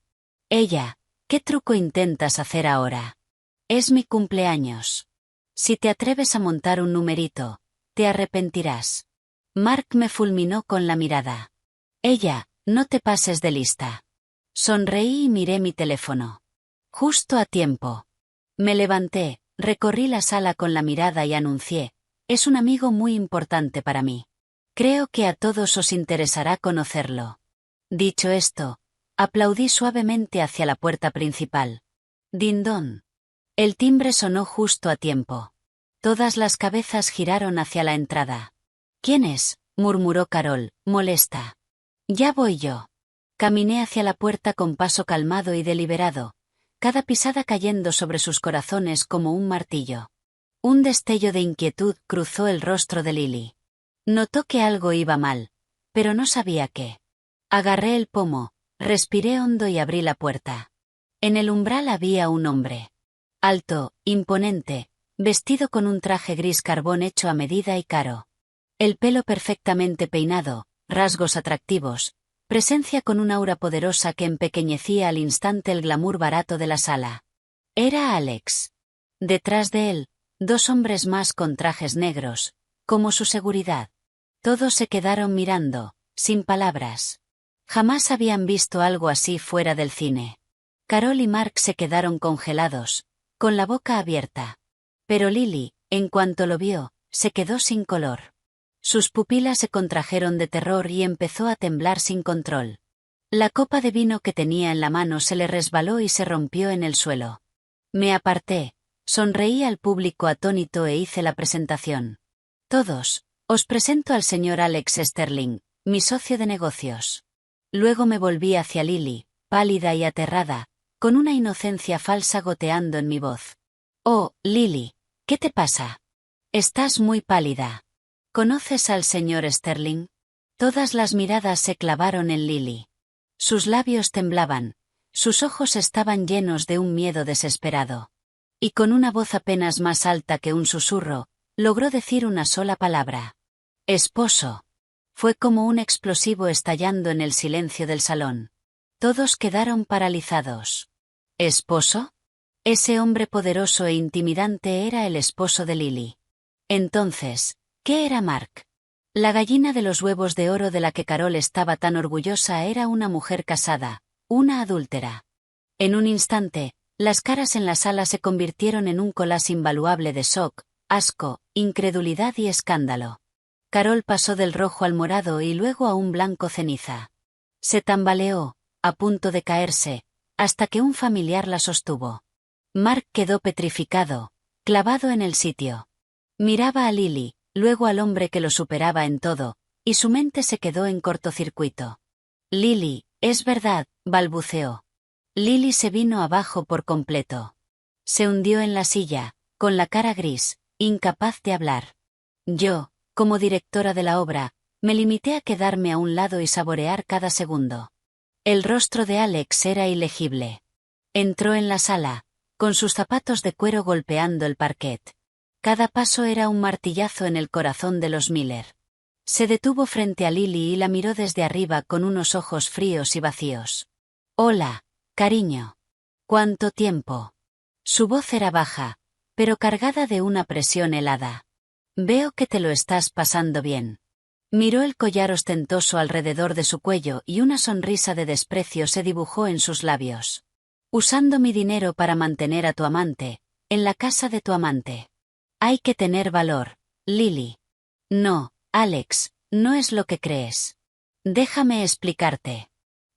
«Ella, ¿qué truco intentas hacer ahora? Es mi cumpleaños. Si te atreves a montar un numerito, te arrepentirás». Mark me fulminó con la mirada. «Ella, no te pases de lista». Sonreí y miré mi teléfono. Justo a tiempo. Me levanté, recorrí la sala con la mirada y anuncié: «Es un amigo muy importante para mí. Creo que a todos os interesará conocerlo». Dicho esto, aplaudí suavemente hacia la puerta principal. Dindón. El timbre sonó justo a tiempo. Todas las cabezas giraron hacia la entrada. «¿Quién es?», murmuró Carol, molesta. «Ya voy yo». Caminé hacia la puerta con paso calmado y deliberado, cada pisada cayendo sobre sus corazones como un martillo. Un destello de inquietud cruzó el rostro de Lily. Notó que algo iba mal, pero no sabía qué. Agarré el pomo, respiré hondo y abrí la puerta. En el umbral había un hombre. Alto, imponente, vestido con un traje gris carbón hecho a medida y caro. El pelo perfectamente peinado, rasgos atractivos, Presencia con un aura poderosa que empequeñecía al instante el glamour barato de la sala. Era Alex. Detrás de él, 2 hombres más con trajes negros, como su seguridad. Todos se quedaron mirando, sin palabras. Jamás habían visto algo así fuera del cine. Carol y Mark se quedaron congelados, con la boca abierta. Pero Lily, en cuanto lo vio, se quedó sin color. Sus pupilas se contrajeron de terror y empezó a temblar sin control. La copa de vino que tenía en la mano se le resbaló y se rompió en el suelo. Me aparté, sonreí al público atónito e hice la presentación. Todos, os presento al señor Alex Sterling, mi socio de negocios. Luego me volví hacia Lily, pálida y aterrada, con una inocencia falsa goteando en mi voz. Oh, Lily, ¿qué te pasa? Estás muy pálida. ¿Conoces al señor Sterling? Todas las miradas se clavaron en Lily. Sus labios temblaban, sus ojos estaban llenos de un miedo desesperado. Y con una voz apenas más alta que un susurro, logró decir una sola palabra. Esposo. Fue como un explosivo estallando en el silencio del salón. Todos quedaron paralizados. ¿Esposo? Ese hombre poderoso e intimidante era el esposo de Lily. Entonces, ¿qué era Mark? La gallina de los huevos de oro de la que Carol estaba tan orgullosa era una mujer casada, una adúltera. En un instante, las caras en la sala se convirtieron en un collage invaluable de shock, asco, incredulidad y escándalo. Carol pasó del rojo al morado y luego a un blanco ceniza. Se tambaleó, a punto de caerse, hasta que un familiar la sostuvo. Mark quedó petrificado, clavado en el sitio. Miraba a Lily, luego al hombre que lo superaba en todo, y su mente se quedó en cortocircuito. Lily, es verdad, balbuceó. Lily se vino abajo por completo. Se hundió en la silla, con la cara gris, incapaz de hablar. Yo, como directora de la obra, me limité a quedarme a un lado y saborear cada segundo. El rostro de Alex era ilegible. Entró en la sala, con sus zapatos de cuero golpeando el parquet. Cada paso era un martillazo en el corazón de los Miller. Se detuvo frente a Lily y la miró desde arriba con unos ojos fríos y vacíos. Hola, cariño. ¿Cuánto tiempo? Su voz era baja, pero cargada de una presión helada. Veo que te lo estás pasando bien. Miró el collar ostentoso alrededor de su cuello y una sonrisa de desprecio se dibujó en sus labios. Usando mi dinero para mantener a tu amante, en la casa de tu amante. Hay que tener valor, Lily. No, Alex, no es lo que crees. Déjame explicarte.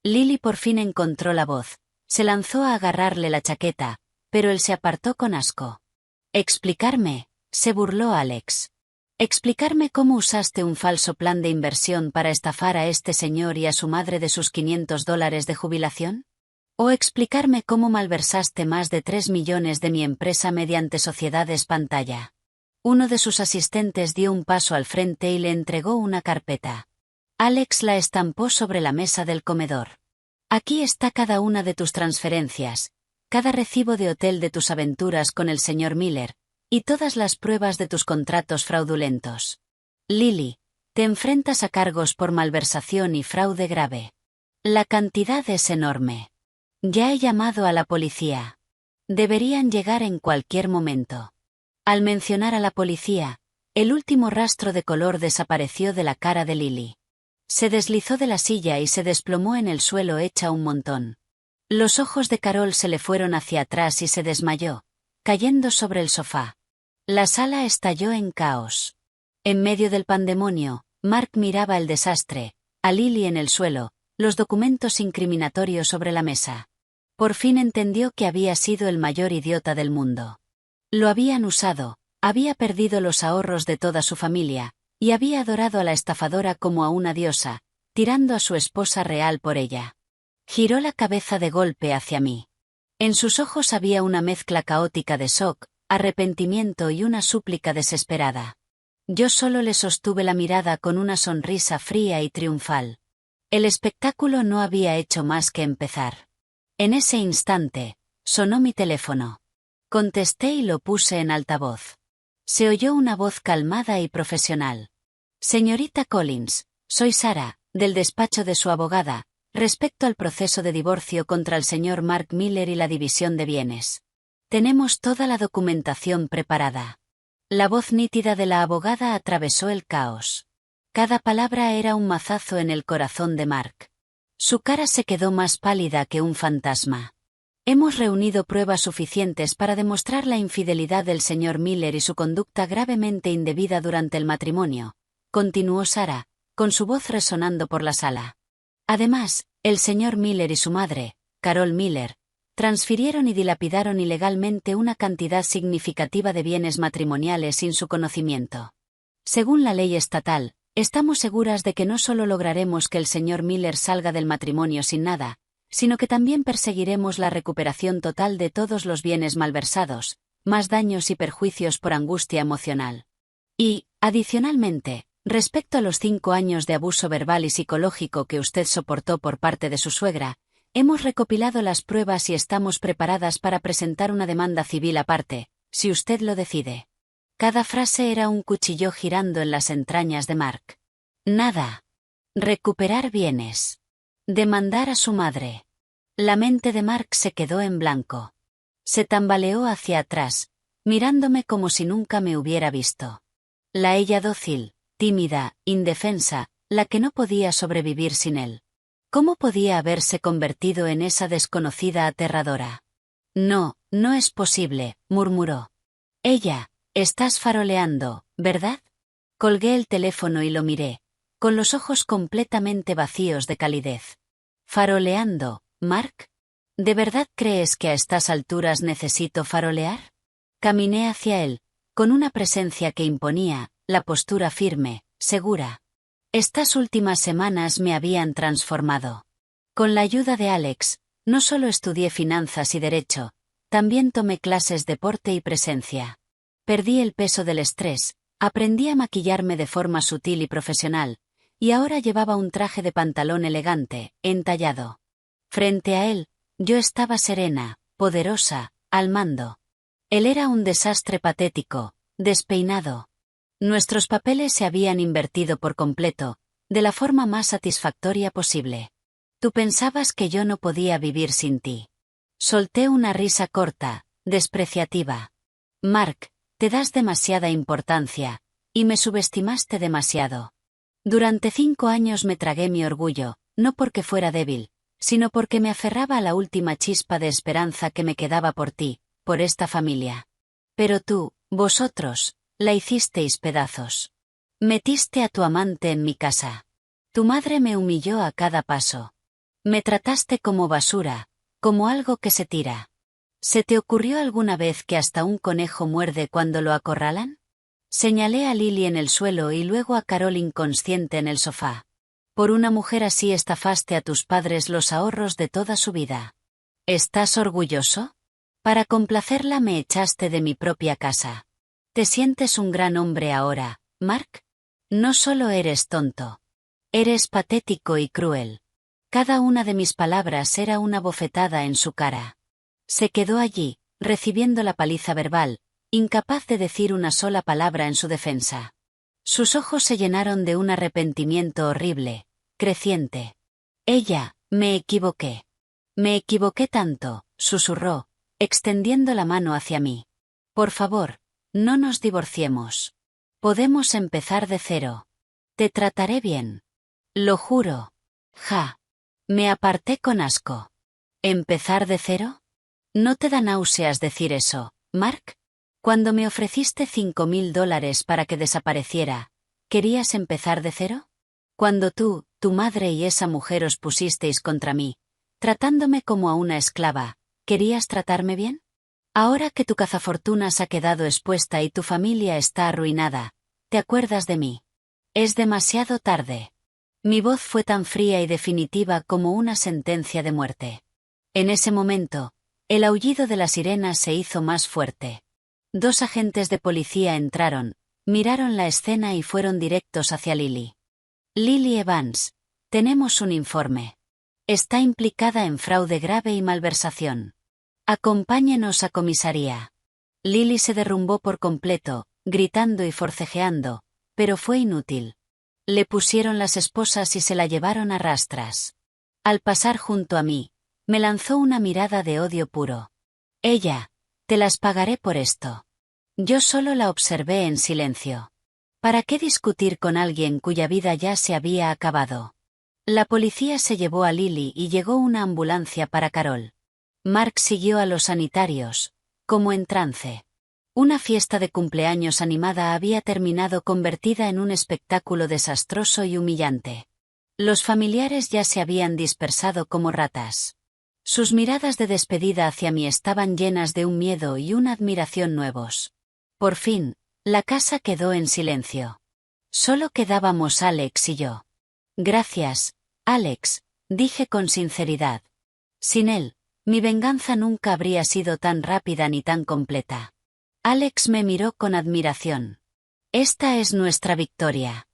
Lily por fin encontró la voz, se lanzó a agarrarle la chaqueta, pero él se apartó con asco. ¿Explicarme?, se burló Alex. ¿Explicarme cómo usaste un falso plan de inversión para estafar a este señor y a su madre de sus $500 de jubilación? ¿O explicarme cómo malversaste más de 3 millones de mi empresa mediante sociedades pantalla? Uno de sus asistentes dio un paso al frente y le entregó una carpeta. Alex la estampó sobre la mesa del comedor. Aquí está cada una de tus transferencias, cada recibo de hotel de tus aventuras con el señor Miller, y todas las pruebas de tus contratos fraudulentos. Lily, te enfrentas a cargos por malversación y fraude grave. La cantidad es enorme. Ya he llamado a la policía. Deberían llegar en cualquier momento. Al mencionar a la policía, el último rastro de color desapareció de la cara de Lily. Se deslizó de la silla y se desplomó en el suelo hecha un montón. Los ojos de Carol se le fueron hacia atrás y se desmayó, cayendo sobre el sofá. La sala estalló en caos. En medio del pandemonio, Mark miraba el desastre, a Lily en el suelo, los documentos incriminatorios sobre la mesa. Por fin entendió que había sido el mayor idiota del mundo. Lo habían usado, había perdido los ahorros de toda su familia, y había adorado a la estafadora como a una diosa, tirando a su esposa real por ella. Giró la cabeza de golpe hacia mí. En sus ojos había una mezcla caótica de shock, arrepentimiento y una súplica desesperada. Yo solo le sostuve la mirada con una sonrisa fría y triunfal. El espectáculo no había hecho más que empezar. En ese instante, sonó mi teléfono. Contesté y lo puse en altavoz. Se oyó una voz calmada y profesional. Señorita Collins, soy Sara, del despacho de su abogada, respecto al proceso de divorcio contra el señor Mark Miller y la división de bienes. Tenemos toda la documentación preparada. La voz nítida de la abogada atravesó el caos. Cada palabra era un mazazo en el corazón de Mark. Su cara se quedó más pálida que un fantasma. Hemos reunido pruebas suficientes para demostrar la infidelidad del señor Miller y su conducta gravemente indebida durante el matrimonio, continuó Sarah, con su voz resonando por la sala. Además, el señor Miller y su madre, Carol Miller, transfirieron y dilapidaron ilegalmente una cantidad significativa de bienes matrimoniales sin su conocimiento. Según la ley estatal, estamos seguras de que no solo lograremos que el señor Miller salga del matrimonio sin nada, sino que también perseguiremos la recuperación total de todos los bienes malversados, más daños y perjuicios por angustia emocional. Y, adicionalmente, respecto a los 5 años de abuso verbal y psicológico que usted soportó por parte de su suegra, hemos recopilado las pruebas y estamos preparadas para presentar una demanda civil aparte, si usted lo decide. Cada frase era un cuchillo girando en las entrañas de Mark. Nada. Recuperar bienes. Demandar a su madre. La mente de Mark se quedó en blanco. Se tambaleó hacia atrás, mirándome como si nunca me hubiera visto. La ella dócil, tímida, indefensa, la que no podía sobrevivir sin él. ¿Cómo podía haberse convertido en esa desconocida aterradora? No, no es posible, murmuró. Ella, estás faroleando, ¿verdad? Colgué el teléfono y lo miré, con los ojos completamente vacíos de calidez. ¿Faroleando, Mark? ¿De verdad crees que a estas alturas necesito farolear? Caminé hacia él, con una presencia que imponía, la postura firme, segura. Estas últimas semanas me habían transformado. Con la ayuda de Alex, no solo estudié finanzas y derecho, también tomé clases de porte y presencia. Perdí el peso del estrés, aprendí a maquillarme de forma sutil y profesional, y ahora llevaba un traje de pantalón elegante, entallado. Frente a él, yo estaba serena, poderosa, al mando. Él era un desastre patético, despeinado. Nuestros papeles se habían invertido por completo, de la forma más satisfactoria posible. Tú pensabas que yo no podía vivir sin ti. Solté una risa corta, despreciativa. Mark, te das demasiada importancia, y me subestimaste demasiado. Durante 5 años me tragué mi orgullo, no porque fuera débil, sino porque me aferraba a la última chispa de esperanza que me quedaba por ti, por esta familia. Pero tú, vosotros, la hicisteis pedazos. Metiste a tu amante en mi casa. Tu madre me humilló a cada paso. Me trataste como basura, como algo que se tira. ¿Se te ocurrió alguna vez que hasta un conejo muerde cuando lo acorralan? Señalé a Lily en el suelo y luego a Carol inconsciente en el sofá. Por una mujer así estafaste a tus padres los ahorros de toda su vida. ¿Estás orgulloso? Para complacerla me echaste de mi propia casa. ¿Te sientes un gran hombre ahora, Mark? No solo eres tonto. Eres patético y cruel. Cada una de mis palabras era una bofetada en su cara. Se quedó allí, recibiendo la paliza verbal, incapaz de decir una sola palabra en su defensa. Sus ojos se llenaron de un arrepentimiento horrible, creciente. Ella, me equivoqué. Me equivoqué tanto, susurró, extendiendo la mano hacia mí. Por favor, no nos divorciemos. Podemos empezar de cero. Te trataré bien. Lo juro. Ja. Me aparté con asco. ¿Empezar de cero? ¿No te da náuseas decir eso, Mark? Cuando me ofreciste $5,000 para que desapareciera, ¿querías empezar de cero? Cuando tú, tu madre y esa mujer os pusisteis contra mí, tratándome como a una esclava, ¿querías tratarme bien? Ahora que tu cazafortunas ha quedado expuesta y tu familia está arruinada, ¿te acuerdas de mí? Es demasiado tarde. Mi voz fue tan fría y definitiva como una sentencia de muerte. En ese momento, el aullido de la sirena se hizo más fuerte. 2 agentes de policía entraron, miraron la escena y fueron directos hacia Lily. Lily Evans, tenemos un informe. Está implicada en fraude grave y malversación. Acompáñenos a comisaría. Lily se derrumbó por completo, gritando y forcejeando, pero fue inútil. Le pusieron las esposas y se la llevaron a rastras. Al pasar junto a mí, me lanzó una mirada de odio puro. Ella, te las pagaré por esto. Yo solo la observé en silencio. ¿Para qué discutir con alguien cuya vida ya se había acabado? La policía se llevó a Lily y llegó una ambulancia para Carol. Mark siguió a los sanitarios, como en trance. Una fiesta de cumpleaños animada había terminado convertida en un espectáculo desastroso y humillante. Los familiares ya se habían dispersado como ratas. Sus miradas de despedida hacia mí estaban llenas de un miedo y una admiración nuevos. Por fin, la casa quedó en silencio. Solo quedábamos Alex y yo. Gracias, Alex, dije con sinceridad. Sin él, mi venganza nunca habría sido tan rápida ni tan completa. Alex me miró con admiración. Esta es nuestra victoria.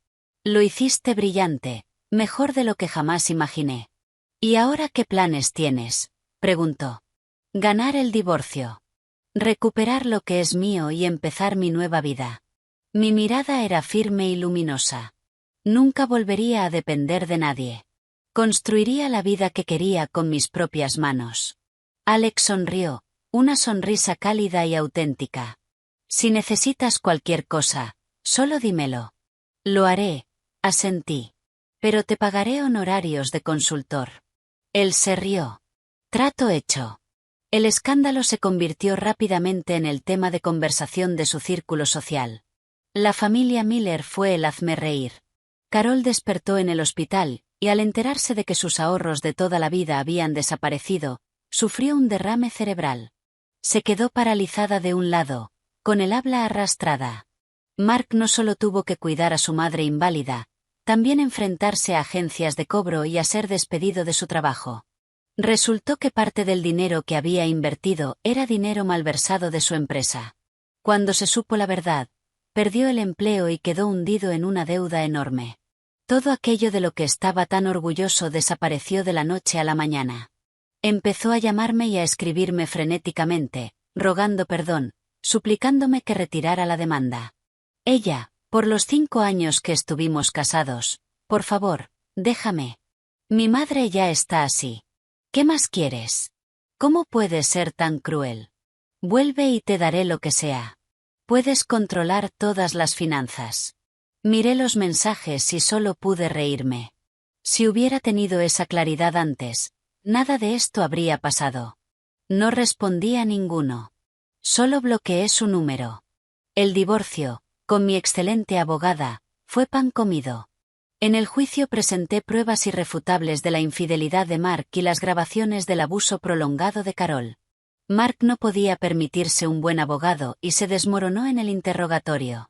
Lo hiciste brillante, mejor de lo que jamás imaginé. ¿Y ahora qué planes tienes?, preguntó. Ganar el divorcio. Recuperar lo que es mío y empezar mi nueva vida. Mi mirada era firme y luminosa. Nunca volvería a depender de nadie. Construiría la vida que quería con mis propias manos. Alex sonrió, una sonrisa cálida y auténtica. Si necesitas cualquier cosa, solo dímelo. Lo haré, asentí. Pero te pagaré honorarios de consultor. Él se rió. Trato hecho. El escándalo se convirtió rápidamente en el tema de conversación de su círculo social. La familia Miller fue el hazmerreír. Carol despertó en el hospital, y al enterarse de que sus ahorros de toda la vida habían desaparecido, sufrió un derrame cerebral. Se quedó paralizada de un lado, con el habla arrastrada. Mark no solo tuvo que cuidar a su madre inválida, también enfrentarse a agencias de cobro y a ser despedido de su trabajo. Resultó que parte del dinero que había invertido era dinero malversado de su empresa. Cuando se supo la verdad, perdió el empleo y quedó hundido en una deuda enorme. Todo aquello de lo que estaba tan orgulloso desapareció de la noche a la mañana. Empezó a llamarme y a escribirme frenéticamente, rogando perdón, suplicándome que retirara la demanda. Ella, por los 5 años que estuvimos casados, por favor, déjame. Mi madre ya está así. ¿Qué más quieres? ¿Cómo puedes ser tan cruel? Vuelve y te daré lo que sea. Puedes controlar todas las finanzas. Miré los mensajes y solo pude reírme. Si hubiera tenido esa claridad antes, nada de esto habría pasado. No respondí a ninguno. Solo bloqueé su número. El divorcio, con mi excelente abogada, fue pan comido. En el juicio presenté pruebas irrefutables de la infidelidad de Mark y las grabaciones del abuso prolongado de Carol. Mark no podía permitirse un buen abogado y se desmoronó en el interrogatorio.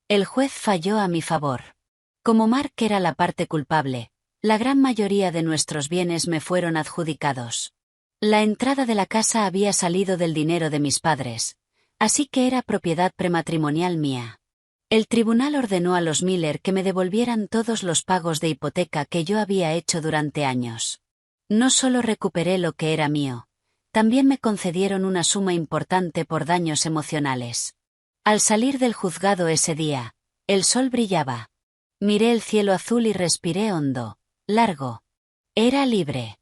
El juez falló a mi favor. Como Mark era la parte culpable, la gran mayoría de nuestros bienes me fueron adjudicados. La entrada de la casa había salido del dinero de mis padres, así que era propiedad prematrimonial mía. El tribunal ordenó a los Miller que me devolvieran todos los pagos de hipoteca que yo había hecho durante años. No solo recuperé lo que era mío, también me concedieron una suma importante por daños emocionales. Al salir del juzgado ese día, el sol brillaba. Miré el cielo azul y respiré hondo, largo. Era libre.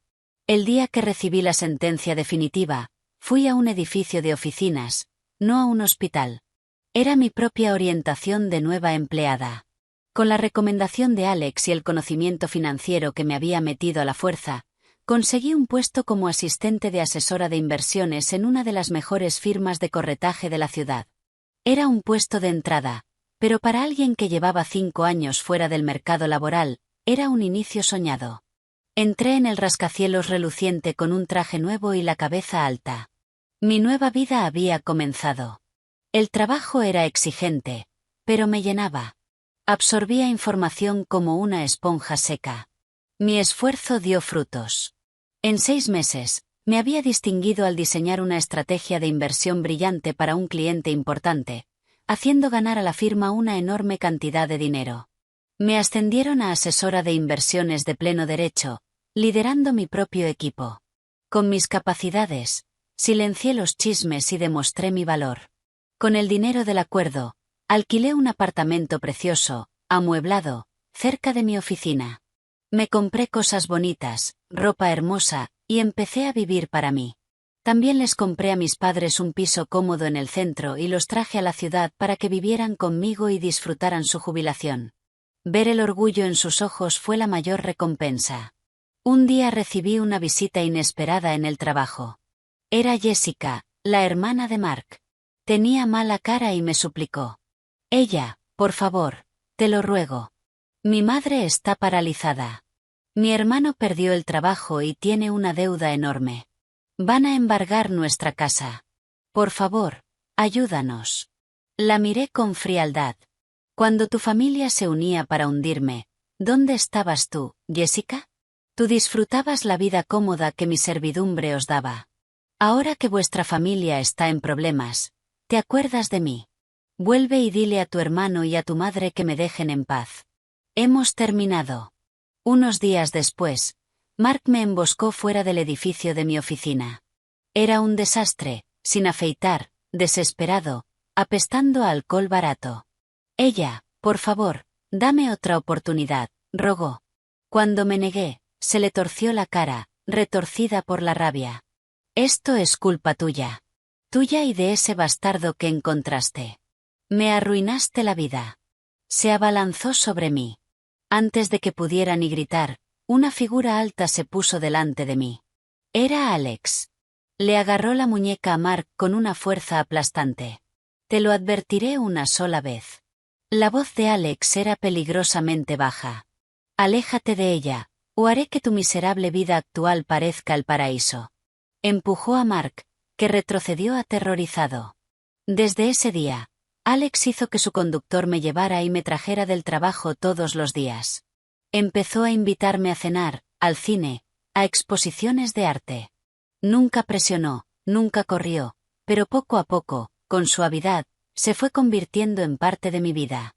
El día que recibí la sentencia definitiva, fui a un edificio de oficinas, no a un hospital. Era mi propia orientación de nueva empleada. Con la recomendación de Alex y el conocimiento financiero que me había metido a la fuerza, conseguí un puesto como asistente de asesora de inversiones en una de las mejores firmas de corretaje de la ciudad. Era un puesto de entrada, pero para alguien que llevaba 5 años fuera del mercado laboral, era un inicio soñado. Entré en el rascacielos reluciente con un traje nuevo y la cabeza alta. Mi nueva vida había comenzado. El trabajo era exigente, pero me llenaba. Absorbía información como una esponja seca. Mi esfuerzo dio frutos. En 6 meses, me había distinguido al diseñar una estrategia de inversión brillante para un cliente importante, haciendo ganar a la firma una enorme cantidad de dinero. Me ascendieron a asesora de inversiones de pleno derecho, liderando mi propio equipo. Con mis capacidades, silencié los chismes y demostré mi valor. Con el dinero del acuerdo, alquilé un apartamento precioso, amueblado, cerca de mi oficina. Me compré cosas bonitas, ropa hermosa, y empecé a vivir para mí. También les compré a mis padres un piso cómodo en el centro y los traje a la ciudad para que vivieran conmigo y disfrutaran su jubilación. Ver el orgullo en sus ojos fue la mayor recompensa. Un día recibí una visita inesperada en el trabajo. Era Jessica, la hermana de Mark. Tenía mala cara y me suplicó. Ella, por favor, te lo ruego. Mi madre está paralizada. Mi hermano perdió el trabajo y tiene una deuda enorme. Van a embargar nuestra casa. Por favor, ayúdanos. La miré con frialdad. Cuando tu familia se unía para hundirme, ¿dónde estabas tú, Jessica? Tú disfrutabas la vida cómoda que mi servidumbre os daba. Ahora que vuestra familia está en problemas, ¿te acuerdas de mí? Vuelve y dile a tu hermano y a tu madre que me dejen en paz. Hemos terminado. Unos días después, Mark me emboscó fuera del edificio de mi oficina. Era un desastre, sin afeitar, desesperado, apestando a alcohol barato. Ella, por favor, dame otra oportunidad, rogó. Cuando me negué, se le torció la cara, retorcida por la rabia. Esto es culpa tuya. Tuya y de ese bastardo que encontraste. Me arruinaste la vida. Se abalanzó sobre mí. Antes de que pudiera ni gritar, una figura alta se puso delante de mí. Era Alex. Le agarró la muñeca a Mark con una fuerza aplastante. Te lo advertiré una sola vez. La voz de Alex era peligrosamente baja. Aléjate de ella, o haré que tu miserable vida actual parezca el paraíso. Empujó a Mark, que retrocedió aterrorizado. Desde ese día, Alex hizo que su conductor me llevara y me trajera del trabajo todos los días. Empezó a invitarme a cenar, al cine, a exposiciones de arte. Nunca presionó, nunca corrió, pero poco a poco, con suavidad, se fue convirtiendo en parte de mi vida.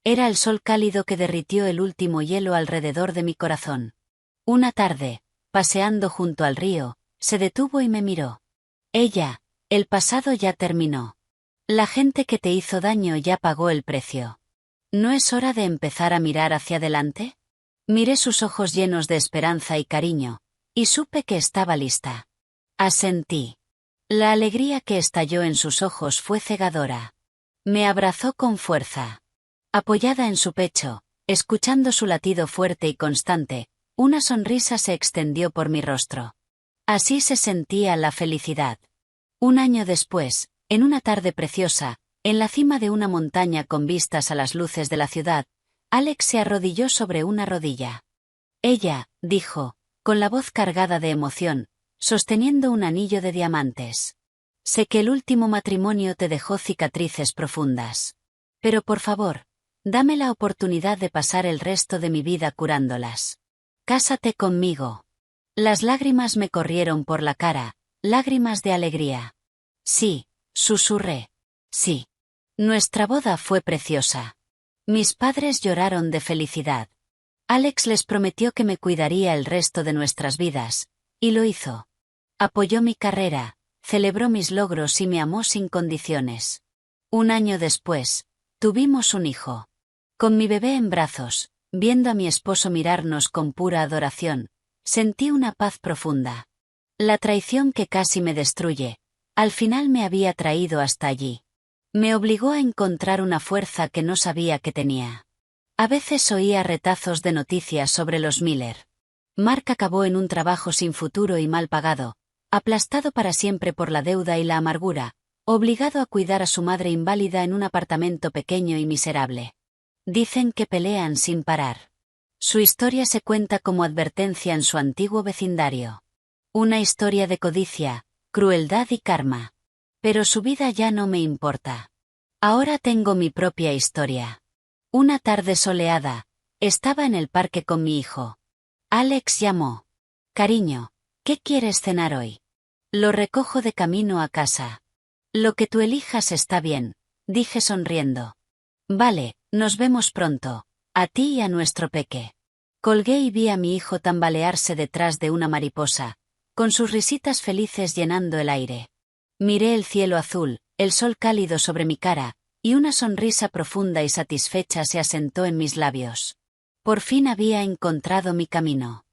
Era el sol cálido que derritió el último hielo alrededor de mi corazón. Una tarde, paseando junto al río, se detuvo y me miró. Ella, el pasado ya terminó. La gente que te hizo daño ya pagó el precio. ¿No es hora de empezar a mirar hacia adelante? Miré sus ojos llenos de esperanza y cariño, y supe que estaba lista. Asentí. La alegría que estalló en sus ojos fue cegadora. Me abrazó con fuerza. Apoyada en su pecho, escuchando su latido fuerte y constante, una sonrisa se extendió por mi rostro. Así se sentía la felicidad. Un año después, en una tarde preciosa, en la cima de una montaña con vistas a las luces de la ciudad, Alex se arrodilló sobre una rodilla. Ella, dijo, con la voz cargada de emoción, sosteniendo un anillo de diamantes. Sé que el último matrimonio te dejó cicatrices profundas. Pero por favor, dame la oportunidad de pasar el resto de mi vida curándolas. Cásate conmigo. Las lágrimas me corrieron por la cara, lágrimas de alegría. Sí, susurré. Sí. Nuestra boda fue preciosa. Mis padres lloraron de felicidad. Alex les prometió que me cuidaría el resto de nuestras vidas, y lo hizo. Apoyó mi carrera, celebró mis logros y me amó sin condiciones. Un año después, tuvimos un hijo. Con mi bebé en brazos, viendo a mi esposo mirarnos con pura adoración, sentí una paz profunda. La traición que casi me destruye, al final me había traído hasta allí. Me obligó a encontrar una fuerza que no sabía que tenía. A veces oía retazos de noticias sobre los Miller. Mark acabó en un trabajo sin futuro y mal pagado, aplastado para siempre por la deuda y la amargura, obligado a cuidar a su madre inválida en un apartamento pequeño y miserable. Dicen que pelean sin parar. Su historia se cuenta como advertencia en su antiguo vecindario. Una historia de codicia, crueldad y karma. Pero su vida ya no me importa. Ahora tengo mi propia historia. Una tarde soleada, estaba en el parque con mi hijo. Alex llamó. Cariño, ¿qué quieres cenar hoy? Lo recojo de camino a casa. Lo que tú elijas está bien, dije sonriendo. Vale, nos vemos pronto, a ti y a nuestro peque. Colgué y vi a mi hijo tambalearse detrás de una mariposa, con sus risitas felices llenando el aire. Miré el cielo azul, el sol cálido sobre mi cara, y una sonrisa profunda y satisfecha se asentó en mis labios. Por fin había encontrado mi camino.